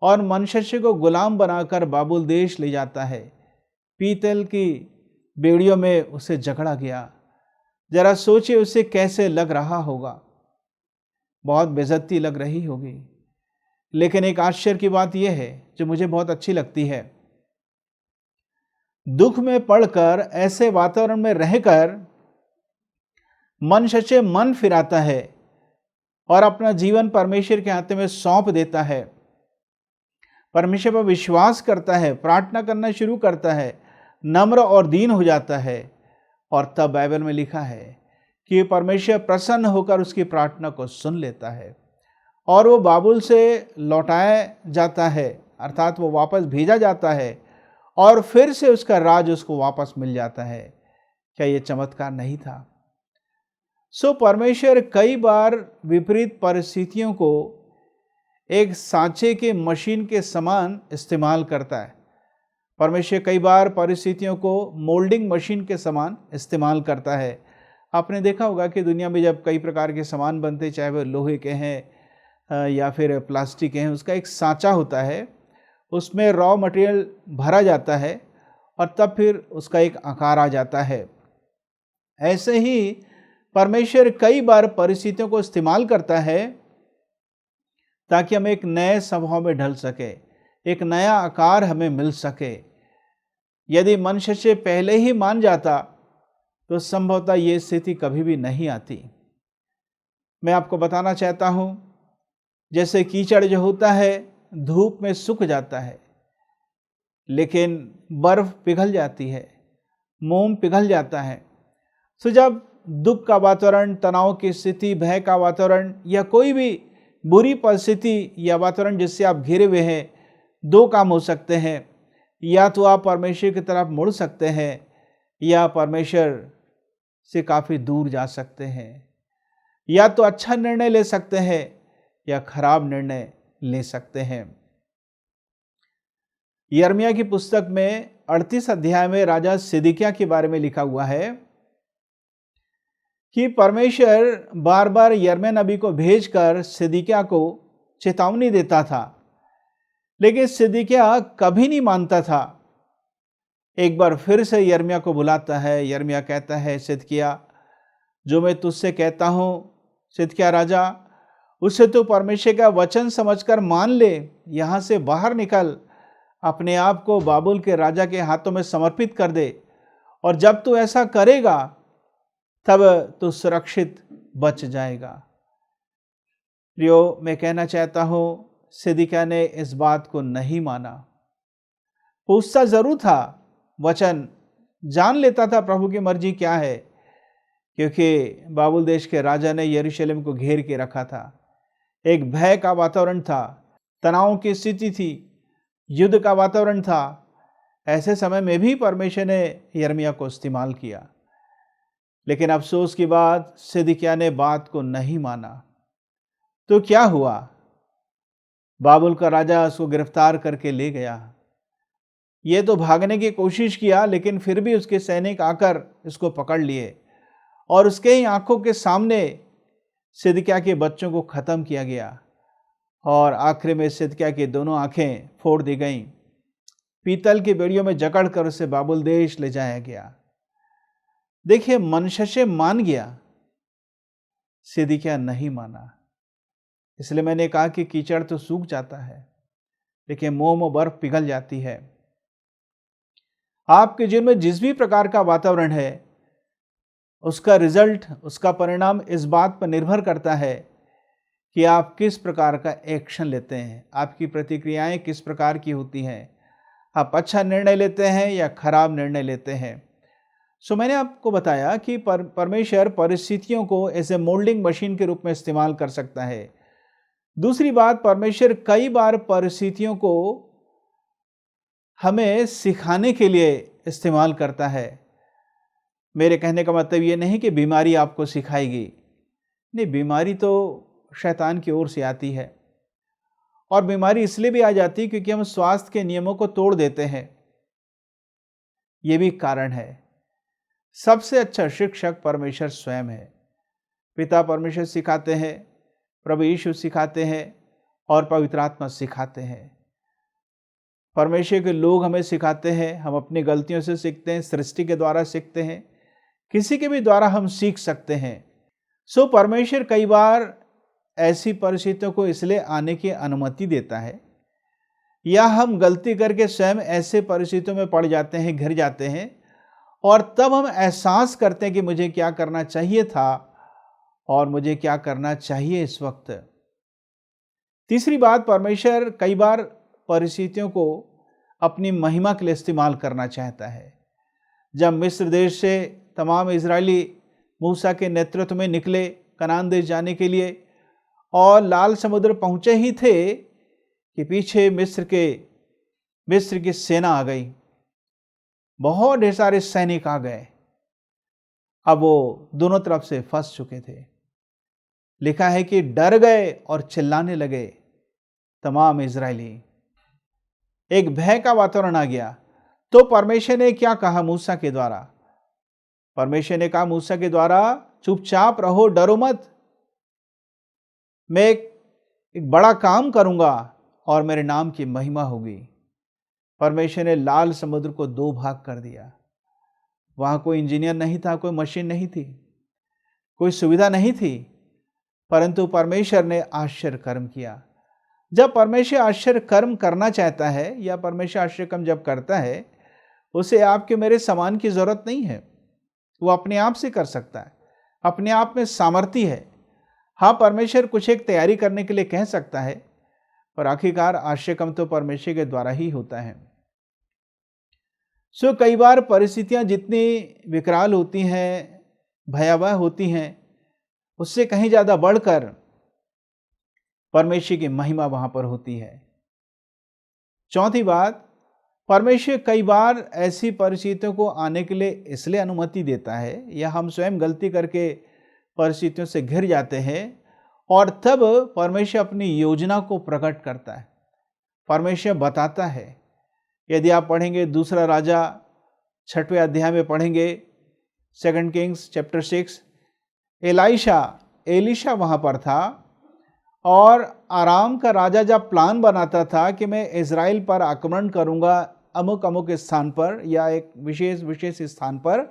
और मनश्शे को गुलाम बनाकर बाबुल देश ले जाता है। पीतल की बेड़ियों में उसे जकड़ा गया। जरा सोचिए उसे कैसे लग रहा होगा, बहुत बेइज्जती लग रही होगी। लेकिन एक आश्चर्य की बात यह है जो मुझे बहुत अच्छी लगती है, दुख में पड़कर ऐसे वातावरण में रहकर मनश्शे मन फिराता है और अपना जीवन परमेश्वर के हाथ में सौंप देता है। परमेश्वर पर विश्वास करता है, प्रार्थना करना शुरू करता है, नम्र और दीन हो जाता है। और तब बाइबल में लिखा है कि परमेश्वर प्रसन्न होकर उसकी प्रार्थना को सुन लेता है और वो बाबुल से लौटाया जाता है, अर्थात वो वापस भेजा जाता है और फिर से उसका राज उसको वापस मिल जाता है। क्या ये चमत्कार नहीं था? परमेश्वर कई बार विपरीत परिस्थितियों को एक सांचे के मशीन के समान इस्तेमाल करता है। परमेश्वर कई बार परिस्थितियों को मोल्डिंग मशीन के समान इस्तेमाल करता है। आपने देखा होगा कि दुनिया में जब कई प्रकार के सामान बनते, चाहे वह लोहे के हैं या फिर प्लास्टिक के हैं, उसका एक सांचा होता है, उसमें रॉ मटेरियल भरा जाता है और तब फिर उसका एक आकार आ जाता है। ऐसे ही परमेश्वर कई बार परिस्थितियों को इस्तेमाल करता है ताकि हम एक नए स्वभाव में ढल सके, एक नया आकार हमें मिल सके। यदि मनश्शे पहले ही मान जाता तो संभवतः ये स्थिति कभी भी नहीं आती। मैं आपको बताना चाहता हूँ, जैसे कीचड़ जो होता है धूप में सूख जाता है, लेकिन बर्फ पिघल जाती है, मोम पिघल जाता है। जब दुख का वातावरण, तनाव की स्थिति, भय का वातावरण या कोई भी बुरी परिस्थिति या वातावरण जिससे आप घिरे हुए हैं, दो काम हो सकते हैं। या तो आप परमेश्वर की तरफ मुड़ सकते हैं या परमेश्वर से काफ़ी दूर जा सकते हैं। या तो अच्छा निर्णय ले सकते हैं या खराब निर्णय ले सकते हैं। यिर्मयाह की पुस्तक में 38 अध्याय में राजा सिदकिय्याह के बारे में लिखा हुआ है कि परमेश्वर बार बार यिर्मयाह नबी को भेजकर सिदकिय्याह को चेतावनी देता था, लेकिन सिदकिय्याह कभी नहीं मानता था। एक बार फिर से यिर्मयाह को बुलाता है। यिर्मयाह कहता है, सिदकिय्याह, जो मैं तुझसे कहता हूँ सिदकिय्याह राजा, उसे तो परमेश्वर का वचन समझकर मान ले, यहाँ से बाहर निकल, अपने आप को बाबुल के राजा के हाथों में समर्पित कर दे, और जब तू ऐसा करेगा तब तू सुरक्षित बच जाएगा। प्रियो, मैं कहना चाहता हूँ, सिदकिय्याह ने इस बात को नहीं माना। पूछता जरूर था, वचन जान लेता था प्रभु की मर्जी क्या है, क्योंकि बाबुल देश के राजा ने यरूशलेम को घेर के रखा था। एक भय का वातावरण था, तनाव की स्थिति थी, युद्ध का वातावरण था। ऐसे समय में भी परमेश्वर ने यिर्मयाह को इस्तेमाल किया, लेकिन अफसोस की बात, सिदकिय्याह ने बात को नहीं माना। तो क्या हुआ? बाबुल का राजा उसको गिरफ्तार करके ले गया। ये तो भागने की कोशिश किया, लेकिन फिर भी उसके सैनिक आकर इसको पकड़ लिए और उसके ही आंखों के सामने सिदकिय्याह के बच्चों को ख़त्म किया गया और आखिर में सिदकिय्याह की दोनों आंखें फोड़ दी गईं। पीतल की बेड़ियों में जकड़कर उसे बाबुल देश ले जाया गया। देखिए, मनशशे मान गया, सिदकिय्याह नहीं माना। इसलिए मैंने कहा कि कीचड़ तो सूख जाता है, लेकिन मोह में बर्फ पिघल जाती है। आपके जीवन में जिस भी प्रकार का वातावरण है, उसका रिजल्ट, उसका परिणाम इस बात पर निर्भर करता है कि आप किस प्रकार का एक्शन लेते हैं, आपकी प्रतिक्रियाएं किस प्रकार की होती हैं। आप अच्छा निर्णय लेते हैं या खराब निर्णय लेते हैं। सो मैंने आपको बताया कि परमेश्वर परिस्थितियों को एज ए मोल्डिंग मशीन के रूप में इस्तेमाल कर सकता है। दूसरी बात, परमेश्वर कई बार परिस्थितियों को हमें सिखाने के लिए इस्तेमाल करता है। मेरे कहने का मतलब ये नहीं कि बीमारी आपको सिखाएगी, नहीं, बीमारी तो शैतान की ओर से आती है और बीमारी इसलिए भी आ जाती है क्योंकि हम स्वास्थ्य के नियमों को तोड़ देते हैं। ये भी कारण है। सबसे अच्छा शिक्षक परमेश्वर स्वयं है। पिता परमेश्वर सिखाते हैं, प्रभु यीशु सिखाते हैं और पवित्र आत्मा सिखाते हैं। परमेश्वर के लोग हमें सिखाते हैं, हम अपनी गलतियों से सीखते हैं, सृष्टि के द्वारा सीखते हैं, किसी के भी द्वारा हम सीख सकते हैं। सो परमेश्वर कई बार ऐसी परिस्थितियों को इसलिए आने की अनुमति देता है, या हम गलती करके स्वयं ऐसे परिस्थितियों में पड़ जाते हैं, घिर जाते हैं, और तब हम एहसास करते हैं कि मुझे क्या करना चाहिए था और मुझे क्या करना चाहिए इस वक्त। तीसरी बात, परमेश्वर कई बार परिस्थितियों को अपनी महिमा के लिए इस्तेमाल करना चाहता है। जब मिस्र देश से तमाम इजरायली मूसा के नेतृत्व में निकले कनान देश जाने के लिए और लाल समुद्र पहुंचे ही थे कि पीछे मिस्र की सेना आ गई, बहुत ढेर सारे सैनिक आ गए। अब वो दोनों तरफ से फंस चुके थे। लिखा है कि डर गए और चिल्लाने लगे तमाम इजरायली। एक भय का वातावरण आ गया। तो परमेश्वर ने क्या कहा मूसा के द्वारा? परमेश्वर ने कहा मूसा के द्वारा, चुपचाप रहो, डरो मत, मैं एक बड़ा काम करूंगा और मेरे नाम की महिमा होगी। परमेश्वर ने लाल समुद्र को दो भाग कर दिया। वहां कोई इंजीनियर नहीं था, कोई मशीन नहीं थी, कोई सुविधा नहीं थी, परंतु परमेश्वर ने आश्चर्य कर्म किया। जब परमेश्वर आश्चर्य कर्म करना चाहता है या परमेश्वर आश्चर्य कर्म जब करता है, उसे आपके मेरे समान की जरूरत नहीं है। वो अपने आप से कर सकता है, अपने आप में सामर्थ्य है। हाँ, परमेश्वर कुछ एक तैयारी करने के लिए कह सकता है, पर आखिरकार आश्चर्य कर्म तो परमेश्वर के द्वारा ही होता है। सो कई बार परिस्थितियां जितनी विकराल होती हैं, भयावह होती हैं, उससे कहीं ज्यादा बढ़कर परमेश्वर की महिमा वहां पर होती है। चौथी बात, परमेश्वर कई बार ऐसी परिस्थितियों को आने के लिए इसलिए अनुमति देता है, या हम स्वयं गलती करके परिस्थितियों से घिर जाते हैं और तब परमेश्वर अपनी योजना को प्रकट करता है। परमेश्वर बताता है। यदि आप पढ़ेंगे दूसरा राजा 6वें अध्याय में पढ़ेंगे, 2 किंग्स चैप्टर 6, एलीशा वहां पर था और आराम का राजा जब प्लान बनाता था कि मैं इज़राइल पर आक्रमण करूंगा अमुक अमुक स्थान पर या एक विशेष स्थान पर,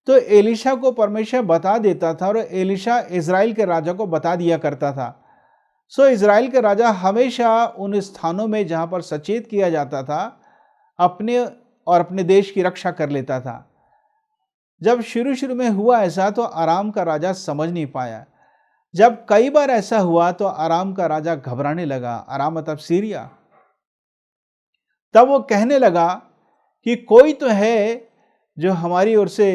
तो एलीशा को परमेश्वर बता देता था और एलीशा इज़राइल के राजा को बता दिया करता था। सो इज़राइल के राजा हमेशा उन स्थानों में जहां पर सचेत किया जाता था, अपने और अपने देश की रक्षा कर लेता था। जब शुरू में हुआ ऐसा तो आराम का राजा समझ नहीं पाया। जब कई बार ऐसा हुआ तो आराम का राजा घबराने लगा। आराम मतलब सीरिया। तब वो कहने लगा कि कोई तो है जो हमारी ओर से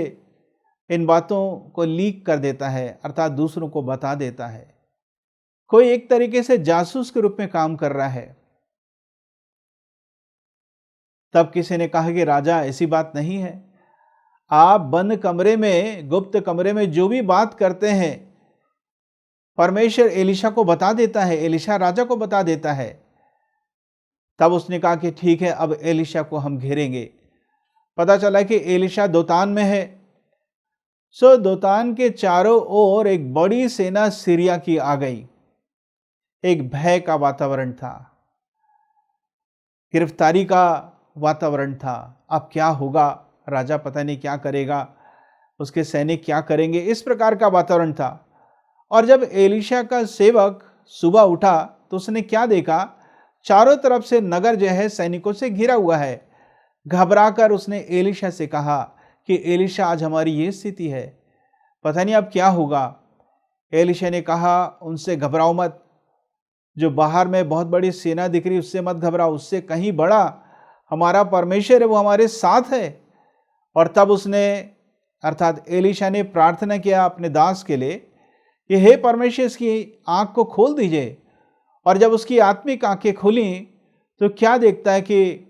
इन बातों को लीक कर देता है, अर्थात दूसरों को बता देता है। कोई एक तरीके से जासूस के रूप में काम कर रहा है। तब किसी ने कहा कि राजा, ऐसी बात नहीं है, आप बंद कमरे में, गुप्त कमरे में जो भी बात करते हैं परमेश्वर एलीशा को बता देता है, एलीशा राजा को बता देता है। तब उसने कहा कि ठीक है, अब एलीशा को हम घेरेंगे। पता चला कि एलीशा दोतान में है। सो दोतान के चारों ओर एक बड़ी सेना सीरिया की आ गई। एक भय का वातावरण था, गिरफ्तारी का वातावरण था। अब क्या होगा, राजा पता नहीं क्या करेगा, उसके सैनिक क्या करेंगे, इस प्रकार का वातावरण था। और जब एलीशा का सेवक सुबह उठा तो उसने क्या देखा, चारों तरफ से नगर जो है सैनिकों से घिरा हुआ है। घबराकर उसने एलीशा से कहा कि एलीशा, आज हमारी ये स्थिति है, पता नहीं अब क्या होगा। एलीशा ने कहा, उनसे घबराओ मत, जो बाहर में बहुत बड़ी सेना दिख रही उससे मत घबराओ, उससे कहीं बड़ा हमारा परमेश्वर है, वो हमारे साथ है। और तब उसने अर्थात एलीशा ने प्रार्थना किया अपने दास के लिए कि हे परमेश्वर, इसकी आंख को खोल दीजिए। और जब उसकी आत्मिक आंखें खुली तो क्या देखता है कि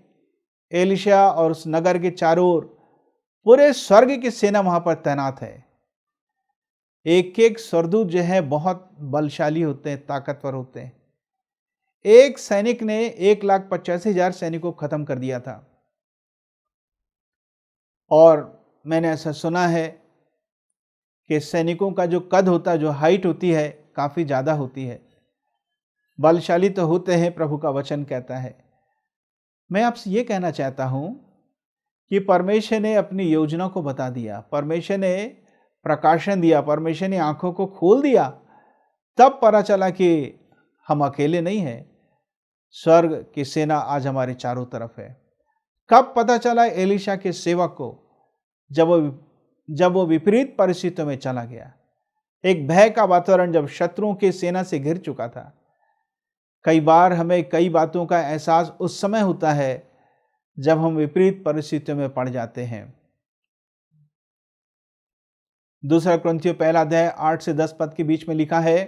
एलीशा और उस नगर के चारों ओर पूरे स्वर्ग की सेना वहां पर तैनात है। एक एक स्वर्गदूत जो है बहुत बलशाली होते हैं, ताकतवर होते हैं। एक सैनिक ने 1,85,000 सैनिकों को खत्म कर दिया था। और मैंने ऐसा सुना है कि सैनिकों का जो कद होता है, जो हाइट होती है, काफी ज्यादा होती है। बलशाली तो होते हैं, प्रभु का वचन कहता है। मैं आपसे ये कहना चाहता हूं कि परमेश्वर ने अपनी योजना को बता दिया, परमेश्वर ने प्रकाशन दिया, परमेश्वर ने आंखों को खोल दिया। तब पता चला कि हम अकेले नहीं हैं, स्वर्ग की सेना आज हमारे चारों तरफ है। कब पता चला एलीशा के सेवक को, जब वो विपरीत परिस्थितियों में चला गया। एक भय का वातावरण जब शत्रुओं की सेना से घिर चुका था। कई बार हमें कई बातों का एहसास उस समय होता है जब हम विपरीत परिस्थितियों में पड़ जाते हैं। दूसरा कुरिन्थियों पहला अध्याय 8 से 10 पद के बीच में लिखा है,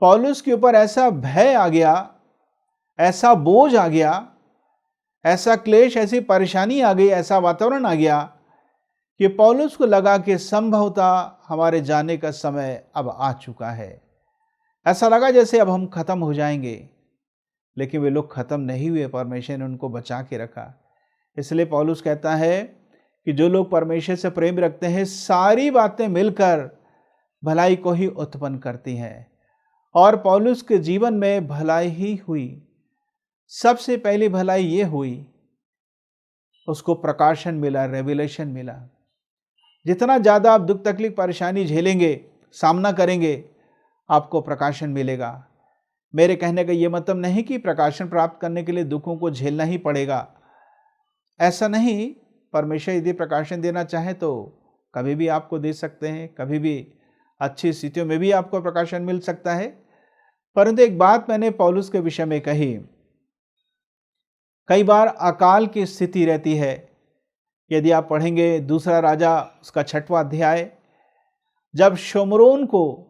पौलुस के ऊपर ऐसा भय आ गया, ऐसा बोझ आ गया, ऐसा क्लेश, ऐसी परेशानी आ गई, ऐसा वातावरण आ गया कि पौलुस को लगा कि संभवतः हमारे जाने का समय अब आ चुका है। ऐसा लगा जैसे अब हम खत्म हो जाएंगे, लेकिन वे लोग खत्म नहीं हुए, परमेश्वर ने उनको बचा के रखा। इसलिए पौलुस कहता है कि जो लोग परमेश्वर से प्रेम रखते हैं, सारी बातें मिलकर भलाई को ही उत्पन्न करती हैं। और पौलुस के जीवन में भलाई ही हुई। सबसे पहली भलाई ये हुई, उसको प्रकाशन मिला, रेवलेशन मिला। जितना ज़्यादा आप दुख तकलीफ परेशानी झेलेंगे, सामना करेंगे, आपको प्रकाशन मिलेगा। मेरे कहने का ये मतलब नहीं कि प्रकाशन प्राप्त करने के लिए दुखों को झेलना ही पड़ेगा, ऐसा नहीं। परमेश्वर यदि प्रकाशन देना चाहे तो कभी भी आपको दे सकते हैं, कभी भी अच्छी स्थितियों में भी आपको प्रकाशन मिल सकता है। परंतु एक बात मैंने पौलुस के विषय में कही, कई बार अकाल की स्थिति रहती है। यदि आप पढ़ेंगे दूसरा राजा उसका 6वां अध्याय, जब शोमरोन को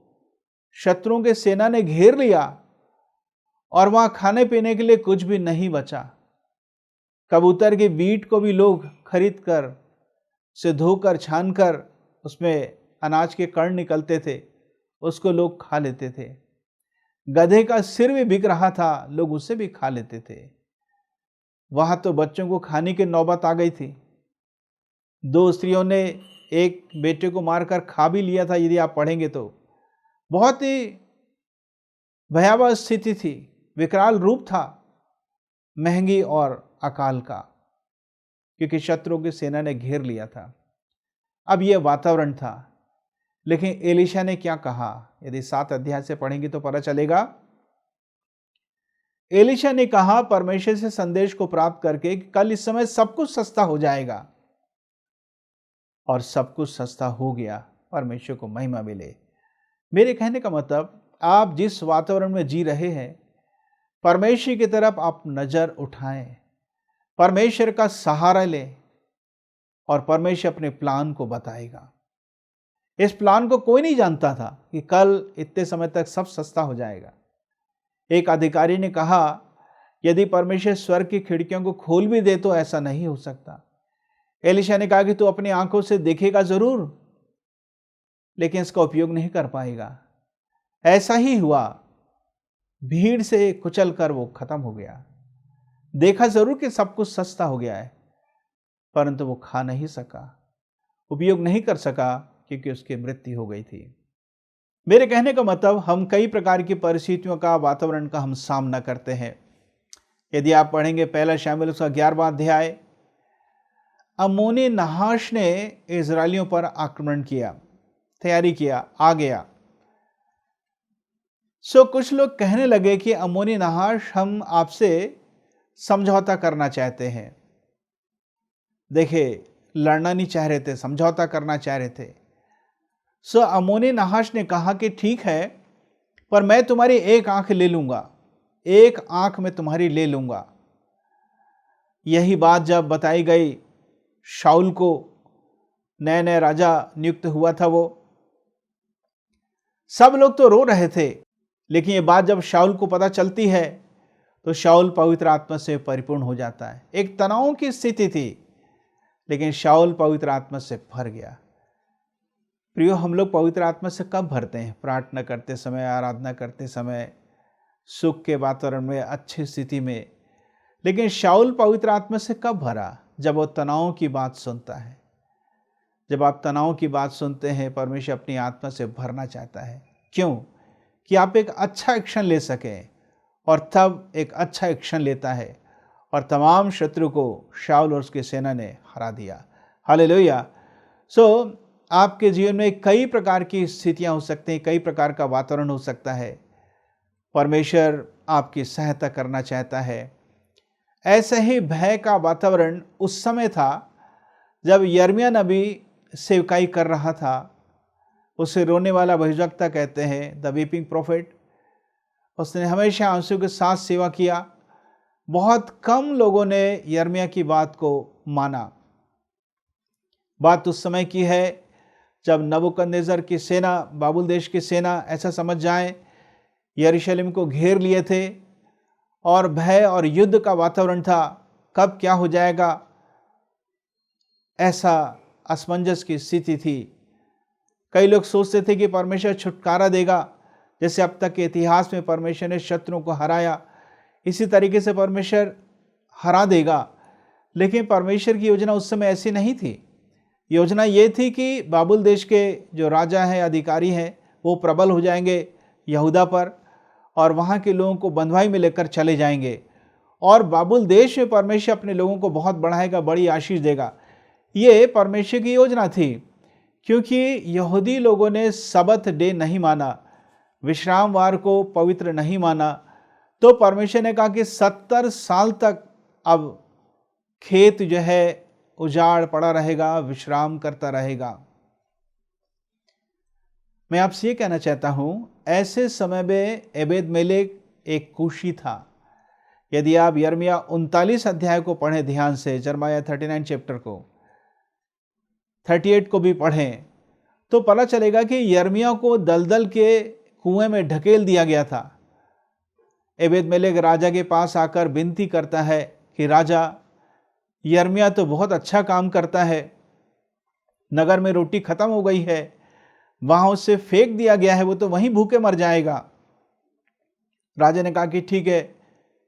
शत्रुओं के सेना ने घेर लिया और वहां खाने पीने के लिए कुछ भी नहीं बचा, कबूतर की बीट को भी लोग खरीद कर, से धोकर, छानकर उसमें अनाज के कण निकलते थे, उसको लोग खा लेते थे। गधे का सिर भी बिक रहा था, लोग उसे भी खा लेते थे। वहां तो बच्चों को खाने की नौबत आ गई थी। 2 स्त्रियों ने एक बेटे को मारकर खा भी लिया था। यदि आप पढ़ेंगे तो बहुत ही भयावह स्थिति थी, विकराल रूप था महंगी और अकाल का, क्योंकि शत्रुओं की सेना ने घेर लिया था। अब यह वातावरण था। लेकिन एलीशा ने क्या कहा, यदि 7 अध्याय से पढ़ेंगे तो पता चलेगा। एलीशा ने कहा परमेश्वर से संदेश को प्राप्त करके कि कल इस समय सब कुछ सस्ता हो जाएगा, और सब कुछ सस्ता हो गया। परमेश्वर को महिमा मिले। मेरे कहने का मतलब, आप जिस वातावरण में जी रहे हैं, परमेश्वर की तरफ आप नजर उठाएं, परमेश्वर का सहारा लें, और परमेश्वर अपने प्लान को बताएगा। इस प्लान को कोई नहीं जानता था कि कल इतने समय तक सब सस्ता हो जाएगा। एक अधिकारी ने कहा, यदि परमेश्वर स्वर्ग की खिड़कियों को खोल भी दे तो ऐसा नहीं हो सकता। एलीशा ने कहा कि तू अपनी आंखों से देखेगा जरूर, लेकिन इसका उपयोग नहीं कर पाएगा। ऐसा ही हुआ, भीड़ से कुचल कर वो खत्म हो गया। देखा जरूर कि सब कुछ सस्ता हो गया है, परंतु वो खा नहीं सका, उपयोग नहीं कर सका, क्योंकि उसकी मृत्यु हो गई थी। मेरे कहने का मतलब, हम कई प्रकार की परिस्थितियों का, वातावरण का हम सामना करते हैं। यदि आप पढ़ेंगे पहला शमूएल उसका 11वां अध्याय, अम्मोनी नहाश ने इजरायलियों पर आक्रमण किया, तैयारी किया, आ गया। कुछ लोग कहने लगे कि अम्मोनी नहाश हम आपसे समझौता करना चाहते हैं। देखिए, लड़ना नहीं चाह रहे थे, समझौता करना चाह रहे थे। अम्मोनी नहाश ने कहा कि ठीक है, पर मैं तुम्हारी एक आंख ले लूंगा, एक आंख में तुम्हारी ले लूंगा। यही बात जब बताई गई शाऊल को, नए नए राजा नियुक्त हुआ था, वो सब लोग तो रो रहे थे, लेकिन ये बात जब शाऊल को पता चलती है तो शाऊल पवित्र आत्मा से परिपूर्ण हो जाता है। एक तनाव की स्थिति थी, लेकिन शाऊल पवित्र आत्मा से भर गया। प्रियो, हम लोग पवित्र आत्मा से कब भरते हैं? प्रार्थना करते समय, आराधना करते समय, सुख के वातावरण में, अच्छी स्थिति में। लेकिन शाऊल पवित्र आत्मा से कब भरा? जब वो तनाव की बात सुनता है। जब आप तनाव की बात सुनते हैं, परमेश्वर अपनी आत्मा से भरना चाहता है। क्यों? कि आप एक अच्छा एक्शन ले सकें, और तब एक अच्छा एक्शन लेता है, और तमाम शत्रु को शाऊल और उसकी सेना ने हरा दिया। हालेलुया। आपके जीवन में कई प्रकार की स्थितियां हो सकती हैं, कई प्रकार का वातावरण हो सकता है। परमेश्वर आपकी सहायता करना चाहता है। ऐसे ही भय का वातावरण उस समय था जब यिर्मयाह नबी सेवकाई कर रहा था। उसे रोने वाला भविष्यवक्ता कहते हैं, द वीपिंग प्रोफेट। उसने हमेशा आंसू के साथ सेवा किया। बहुत कम लोगों ने यिर्मयाह की बात को माना। बात उस समय की है जब नबूकदनेस्सर की सेना, बाबुल देश की सेना, ऐसा समझ जाएं, यरूशलेम को घेर लिए थे और भय और युद्ध का वातावरण था। कब क्या हो जाएगा, ऐसा असमंजस की स्थिति थी। कई लोग सोचते थे कि परमेश्वर छुटकारा देगा, जैसे अब तक के इतिहास में परमेश्वर ने शत्रुओं को हराया, इसी तरीके से परमेश्वर हरा देगा। लेकिन परमेश्वर की योजना उस समय ऐसी नहीं थी। योजना ये थी कि बाबुल देश के जो राजा हैं, अधिकारी हैं, वो प्रबल हो जाएंगे यहूदा पर, और वहाँ के लोगों को बंधुआई में लेकर चले जाएंगे, और बाबुल देश में परमेश्वर अपने लोगों को बहुत बढ़ाएगा, बड़ी आशीष देगा। ये परमेश्वर की योजना थी। क्योंकि यहूदी लोगों ने सबत डे नहीं माना, विश्रामवार को पवित्र नहीं माना, तो परमेश्वर ने कहा कि 70 साल तक अब खेत जो है उजाड़ पड़ा रहेगा, विश्राम करता रहेगा। मैं आपसे ये कहना चाहता हूं, ऐसे समय में एबेद-मेलेक एक कूशी था। यदि आप यिर्मयाह 39 अध्याय को पढ़ें ध्यान से, यिर्मयाह 39 चैप्टर को, 38 को भी पढ़ें, तो पता चलेगा कि यिर्मयाह को दलदल के कुएं में ढकेल दिया गया था। एबेद-मेलेक राजा के पास आकर विनती करता है कि राजा, यिर्मयाह तो बहुत अच्छा काम करता है, नगर में रोटी खत्म हो गई है, वहां उसे फेंक दिया गया है, वो तो वहीं भूखे मर जाएगा। राजा ने कहा कि ठीक है,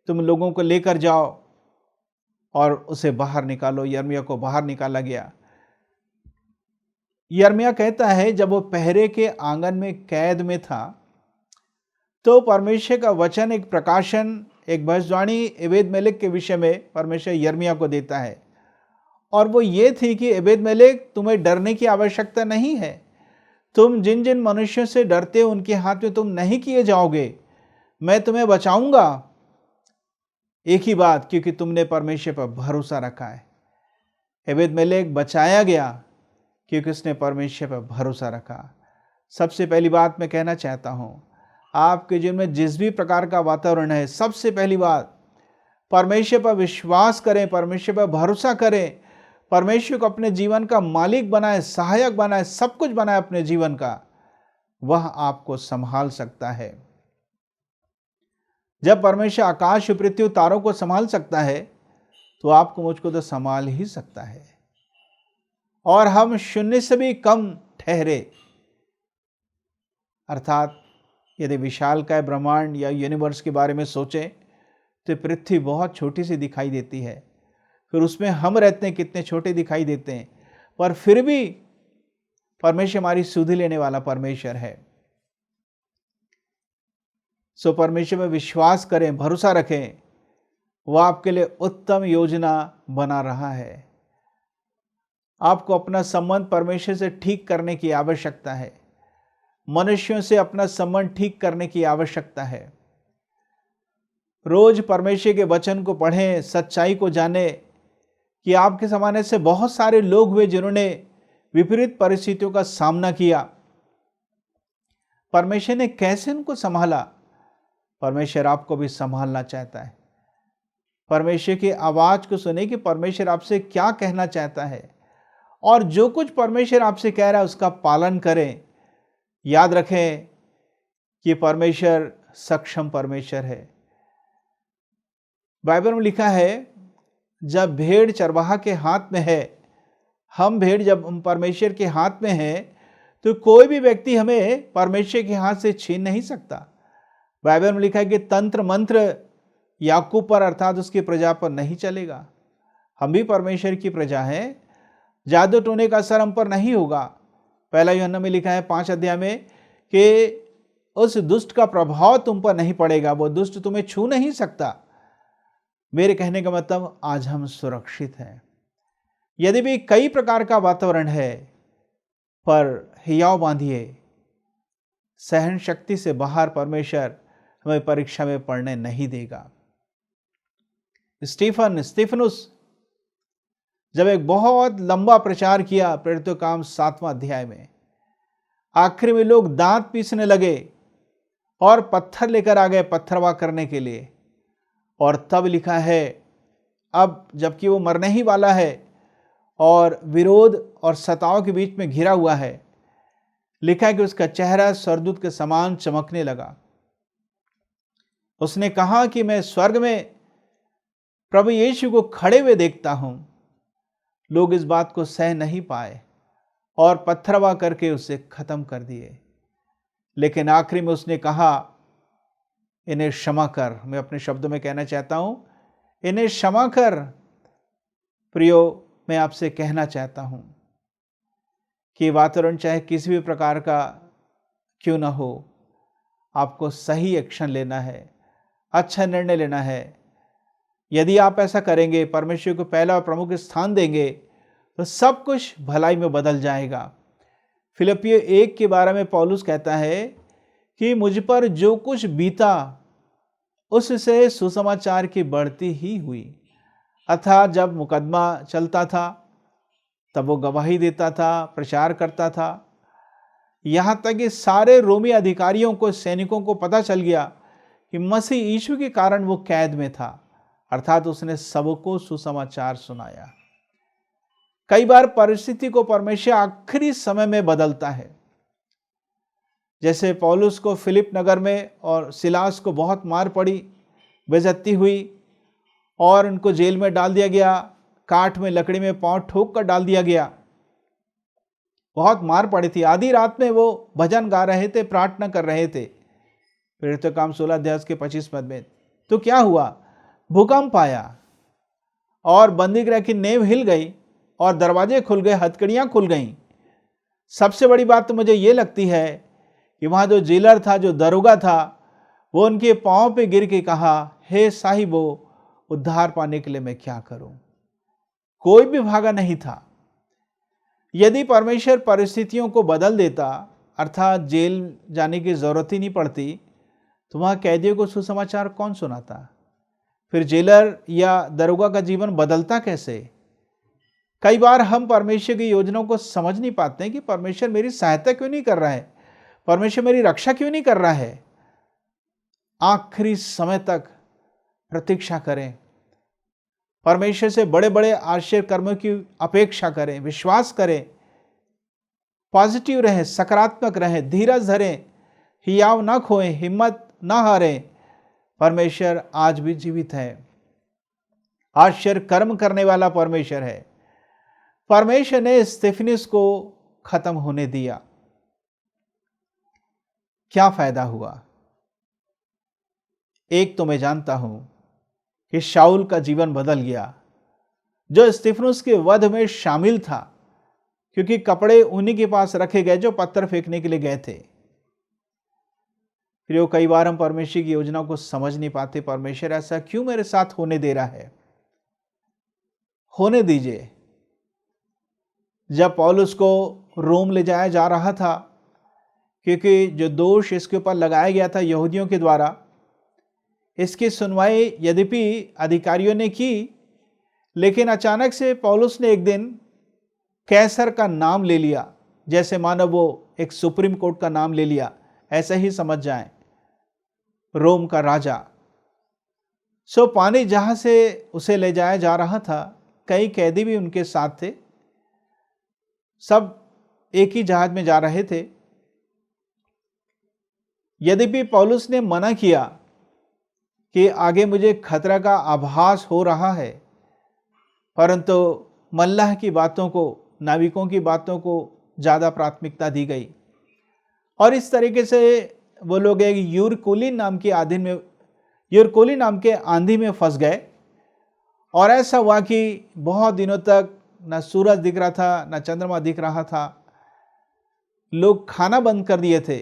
तुम लोगों को लेकर जाओ और उसे बाहर निकालो। यिर्मयाह को बाहर निकाला गया। यिर्मयाह कहता है, जब वो पहरे के आंगन में कैद में था, तो परमेश्वर का वचन, एक प्रकाशन, एक भविष्यवाणी एबेद-मेलेक के विषय में परमेश्वर यिर्मयाह को देता है, और वो ये थी कि एबेद-मेलेक, तुम्हें डरने की आवश्यकता नहीं है। तुम जिन जिन मनुष्यों से डरते हो उनके हाथ में तुम नहीं किए जाओगे, मैं तुम्हें बचाऊंगा। एक ही बात, क्योंकि तुमने परमेश्वर पर भरोसा रखा है। एबेद-मेलेक बचाया गया क्योंकि उसने परमेश्वर पर भरोसा रखा। सबसे पहली बात मैं कहना चाहता हूं, आपके जीवन में जिस भी प्रकार का वातावरण है, सबसे पहली बात, परमेश्वर पर विश्वास करें, परमेश्वर पर भरोसा करें, परमेश्वर को अपने जीवन का मालिक बनाए, सहायक बनाए, सब कुछ बनाए अपने जीवन का, वह आपको संभाल सकता है। जब परमेश्वर आकाश पृथ्वी तारों को संभाल सकता है तो आपको मुझको तो संभाल ही सकता है। और हम शून्य से भी कम ठहरे, अर्थात यदि विशालकाय ब्रह्मांड या यूनिवर्स के बारे में सोचें तो पृथ्वी बहुत छोटी सी दिखाई देती है, फिर उसमें हम रहते हैं कितने छोटे दिखाई देते हैं, पर फिर भी परमेश्वर हमारी सुधि लेने वाला परमेश्वर है। सो परमेश्वर में विश्वास करें, भरोसा रखें, वह आपके लिए उत्तम योजना बना रहा है। आपको अपना संबंध परमेश्वर से ठीक करने की आवश्यकता है, मनुष्यों से अपना संबंध ठीक करने की आवश्यकता है। रोज परमेश्वर के वचन को पढ़ें, सच्चाई को जाने कि आपके ज़माने से बहुत सारे लोग हुए जिन्होंने विपरीत परिस्थितियों का सामना किया, परमेश्वर ने कैसे उनको संभाला। परमेश्वर आपको भी संभालना चाहता है। परमेश्वर की आवाज को सुने कि परमेश्वर आपसे क्या कहना चाहता है, और जो कुछ परमेश्वर आपसे कह रहा है उसका पालन करें। याद रखें कि परमेश्वर सक्षम परमेश्वर है। बाइबल में लिखा है, जब भेड़ चरवाहा के हाथ में है, भेड़ जब परमेश्वर के हाथ में है तो कोई भी व्यक्ति हमें परमेश्वर के हाथ से छीन नहीं सकता। बाइबल में लिखा है कि तंत्र मंत्र याकूब पर अर्थात उसकी प्रजा पर नहीं चलेगा। हम भी परमेश्वर की प्रजा हैं, जादू टोने का असर हम पर नहीं होगा। पहला यूहन्ना में लिखा है 5 अध्याय में कि उस दुष्ट का प्रभाव तुम पर नहीं पड़ेगा, वो दुष्ट तुम्हें छू नहीं सकता। मेरे कहने का मतलब आज हम सुरक्षित हैं। यदि भी कई प्रकार का वातावरण है, पर हियाव बांधिए, सहन शक्ति से बाहर परमेश्वर हमें परीक्षा में पढ़ने नहीं देगा। स्टीफनुस जब एक बहुत लंबा प्रचार किया, प्रेरितों का काम 7वां अध्याय में, आखिर में लोग दांत पीसने लगे और पत्थर लेकर आ गए पत्थरवाह करने के लिए। और तब लिखा है, अब जबकि वो मरने ही वाला है और विरोध और सताव के बीच में घिरा हुआ है, लिखा है कि उसका चेहरा स्वर्गदूत के समान चमकने लगा। उसने कहा कि मैं स्वर्ग में प्रभु यीशु को खड़े हुए देखता हूं। लोग इस बात को सह नहीं पाए और पत्थरवाह करके उसे खत्म कर दिए। लेकिन आखिरी में उसने कहा, इन्हें क्षमा कर। मैं अपने शब्दों में कहना चाहता हूं, इन्हें क्षमा कर। प्रियो, मैं आपसे कहना चाहता हूं कि वातावरण चाहे किसी भी प्रकार का क्यों ना हो, आपको सही एक्शन लेना है, अच्छा निर्णय लेना है। यदि आप ऐसा करेंगे, परमेश्वर को पहला और प्रमुख स्थान देंगे, तो सब कुछ भलाई में बदल जाएगा। फिलिपियों 1 के 12 में पौलुस कहता है कि मुझ पर जो कुछ बीता उससे सुसमाचार की बढ़ती ही हुई। अर्थात जब मुकदमा चलता था तब वो गवाही देता था, प्रचार करता था, यहाँ तक कि सारे रोमी अधिकारियों को, सैनिकों को पता चल गया कि मसीह यीशु के कारण वो कैद में था। अर्थात उसने सबको सुसमाचार सुनाया। कई बार परिस्थिति को परमेश्वर आखिरी समय में बदलता है। जैसे पौलुस को फिलिप नगर में और सिलास को बहुत मार पड़ी, बेइज्जती हुई और उनको जेल में डाल दिया गया, काठ में लकड़ी में पांव ठोक कर डाल दिया गया। बहुत मार पड़ी थी। आधी रात में वो भजन गा रहे थे, प्रार्थना कर रहे थे। प्रेरितों काम 16 अध्याय के 25 पद में तो क्या हुआ, भूकंप आया और बंदी गृह की नींव हिल गई और दरवाजे खुल गए, हथकड़ियां खुल गईं। सबसे बड़ी बात तो मुझे ये लगती है कि वहां जो जेलर था, जो दरोगा था, वो उनके पांव पे गिर के कहा, हे साहिबो, उद्धार पाने के लिए मैं क्या करूं। कोई भी भागा नहीं था। यदि परमेश्वर परिस्थितियों को बदल देता, अर्थात जेल जाने की जरूरत ही नहीं पड़ती, तो वहां कैदियों को सुसमाचार कौन सुनाता। फिर जेलर या दरोगा का जीवन बदलता कैसे। कई बार हम परमेश्वर की योजनाओं को समझ नहीं पाते हैं कि परमेश्वर मेरी सहायता क्यों नहीं कर रहा है, परमेश्वर मेरी रक्षा क्यों नहीं कर रहा है। आखिरी समय तक प्रतीक्षा करें, परमेश्वर से बड़े बड़े आश्चर्य कर्मों की अपेक्षा करें, विश्वास करें, पॉजिटिव रहें, सकारात्मक रहें, धीरज धरें, हियाव ना खोएं, हिम्मत ना हारें। परमेश्वर आज भी जीवित है, आश्चर्य कर्म करने वाला परमेश्वर है। परमेश्वर ने स्तेफनुस को खत्म होने दिया, क्या फायदा हुआ? एक तो मैं जानता हूं कि शाऊल का जीवन बदल गया, जो स्तेफनुस के वध में शामिल था, क्योंकि कपड़े उन्हीं के पास रखे गए जो पत्थर फेंकने के लिए गए थे। फिर कई बार हम परमेश्वर की योजना को समझ नहीं पाते। परमेश्वर ऐसा क्यों मेरे साथ होने दे रहा है? होने दीजिए। जब पौलुस को रोम ले जाया जा रहा था, क्योंकि जो दोष इसके ऊपर लगाया गया था यहूदियों के द्वारा, इसकी सुनवाई यद्यपि अधिकारियों ने की, लेकिन अचानक से पौलुस ने एक दिन कैसर का नाम ले लिया, जैसे मानो वो एक सुप्रीम कोर्ट का नाम ले लिया, ऐसा ही समझ जाएं, रोम का राजा। पानी जहां से उसे ले जाया जा रहा था, कई कैदी भी उनके साथ थे, सब एक ही जहाज में जा रहे थे। यद्यपि पौलुस ने मना किया कि आगे मुझे खतरा का आभास हो रहा है, परंतु मल्लाह की बातों को, नाविकों की बातों को ज़्यादा प्राथमिकता दी गई, और इस तरीके से वो लोग एक यूरकुलिन नाम के आंधी में फंस गए। और ऐसा हुआ कि बहुत दिनों तक न सूरज दिख रहा था, न चंद्रमा दिख रहा था, लोग खाना बंद कर दिए थे,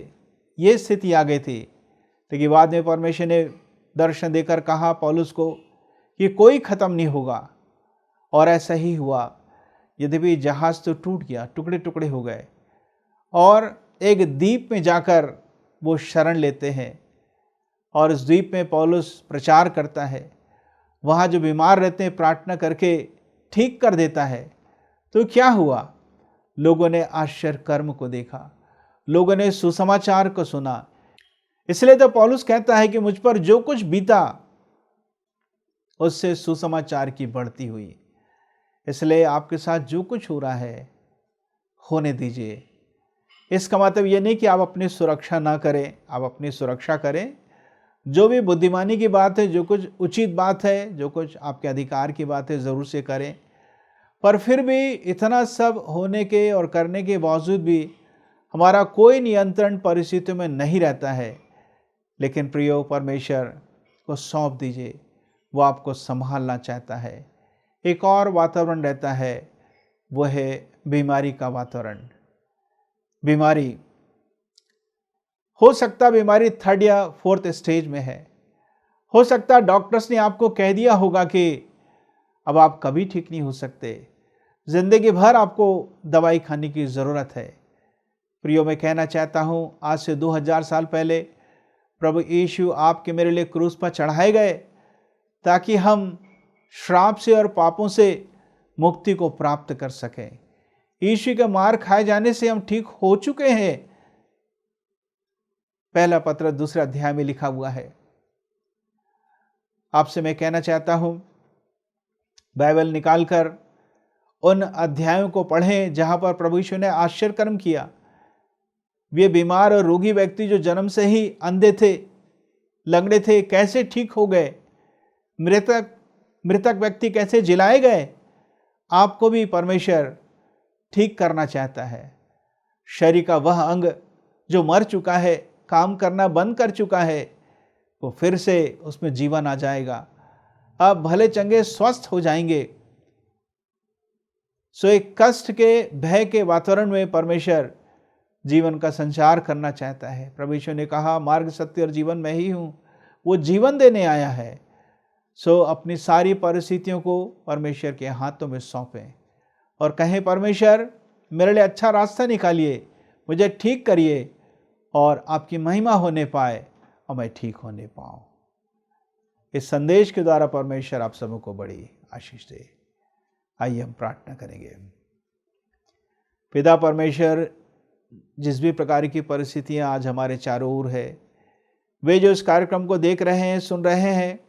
ये स्थिति आ गई थी। लेकिन बाद में परमेश्वर ने दर्शन देकर कहा पौलुस को कि कोई खत्म नहीं होगा, और ऐसा ही हुआ। यद्यपि जहाज तो टूट गया, टुकड़े टुकड़े हो गए, और एक द्वीप में जाकर वो शरण लेते हैं, और उस द्वीप में पौलुस प्रचार करता है। वहाँ जो बीमार रहते हैं प्रार्थना करके ठीक कर देता है। तो क्या हुआ? लोगों ने आश्चर्य कर्म को देखा, लोगों ने सुसमाचार को सुना। इसलिए तो पौलुस कहता है कि मुझ पर जो कुछ बीता उससे सुसमाचार की बढ़ती हुई। इसलिए आपके साथ जो कुछ हो रहा है होने दीजिए। इसका मतलब ये नहीं कि आप अपनी सुरक्षा ना करें, आप अपनी सुरक्षा करें। जो भी बुद्धिमानी की बात है, जो कुछ उचित बात है, जो कुछ आपके अधिकार की बात है, ज़रूर से करें। पर फिर भी इतना सब होने के और करने के बावजूद भी हमारा कोई नियंत्रण परिस्थितियों में नहीं रहता है। लेकिन प्रियो, परमेश्वर को सौंप दीजिए, वो आपको संभालना चाहता है। एक और वातावरण रहता है, वो है बीमारी का वातावरण। बीमारी हो सकता, बीमारी 3rd या 4th स्टेज में है। हो सकता डॉक्टर्स ने आपको कह दिया होगा कि अब आप कभी ठीक नहीं हो सकते, जिंदगी भर आपको दवाई खाने की ज़रूरत है। प्रियो, मैं कहना चाहता हूँ, आज से 2000 साल पहले प्रभु यीशु आपके मेरे लिए क्रूस पर चढ़ाए गए, ताकि हम श्राप से और पापों से मुक्ति को प्राप्त कर सकें। यीशु के मार खाए जाने से हम ठीक हो चुके हैं। पहला पत्र 2 अध्याय में लिखा हुआ है। आपसे मैं कहना चाहता हूं, बाइबल निकालकर उन अध्यायों को पढ़ें जहां पर प्रभु यीशु ने आश्चर्य कर्म किया। वे बीमार और रोगी व्यक्ति जो जन्म से ही अंधे थे, लंगड़े थे, कैसे ठीक हो गए। मृतक व्यक्ति कैसे जिलाए गए। आपको भी परमेश्वर ठीक करना चाहता है। शरीर का वह अंग जो मर चुका है, काम करना बंद कर चुका है, वो फिर से उसमें जीवन आ जाएगा। आप भले चंगे स्वस्थ हो जाएंगे। एक कष्ट के, भय के वातावरण में परमेश्वर जीवन का संचार करना चाहता है। प्रभु यीशु ने कहा, मार्ग, सत्य और जीवन मैं ही हूँ। वो जीवन देने आया है। अपनी सारी परिस्थितियों को परमेश्वर के हाथों में सौंपें और कहें, परमेश्वर मेरे लिए अच्छा रास्ता निकालिए, मुझे ठीक करिए, और आपकी महिमा होने पाए और मैं ठीक होने पाऊँ। इस संदेश के द्वारा परमेश्वर आप सबों को बड़ी आशीष दे। आइए हम प्रार्थना करेंगे। पिता परमेश्वर, जिस भी प्रकार की परिस्थितियां आज हमारे चारों ओर है, वे जो इस कार्यक्रम को देख रहे हैं, सुन रहे हैं,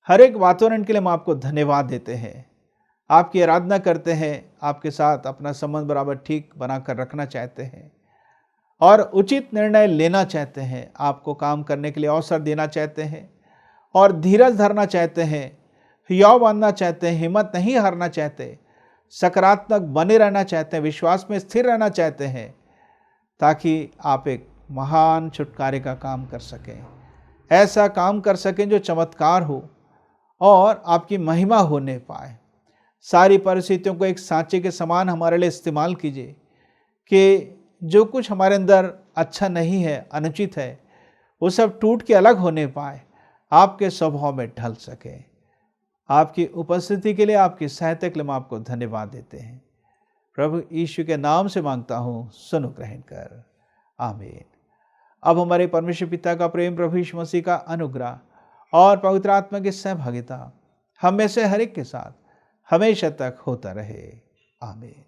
हर एक वातावरण के लिए हम आपको धन्यवाद देते हैं। आपकी आराधना करते हैं, आपके साथ अपना संबंध बराबर ठीक बनाकर रखना चाहते हैं और उचित निर्णय लेना चाहते हैं, आपको काम करने के लिए अवसर देना चाहते हैं और धीरज धरना चाहते हैं, हियाव बांधना चाहते हैं, हिम्मत नहीं हारना चाहते, सकारात्मक बने रहना चाहते हैं, विश्वास में स्थिर रहना चाहते हैं, ताकि आप एक महान छुटकारे का काम कर सकें, ऐसा काम कर सकें जो चमत्कार हो और आपकी महिमा होने पाए। सारी परिस्थितियों को एक सांचे के समान हमारे लिए इस्तेमाल कीजिए कि जो कुछ हमारे अंदर अच्छा नहीं है, अनुचित है, वो सब टूट के अलग होने पाए, आपके स्वभाव में ढल सके। आपकी उपस्थिति के लिए, आपकी सहायता के लिए हम आपको धन्यवाद देते हैं। प्रभु यीशु के नाम से मांगता हूँ, सुनो ग्रहण कर, आमीन। अब हमारे परमेश्वर पिता का प्रेम, प्रभु यीशु मसीह का अनुग्रह और पवित्र आत्मा की सहभागिता हम में से हर एक के साथ हमेशा तक होता रहे, आमीन।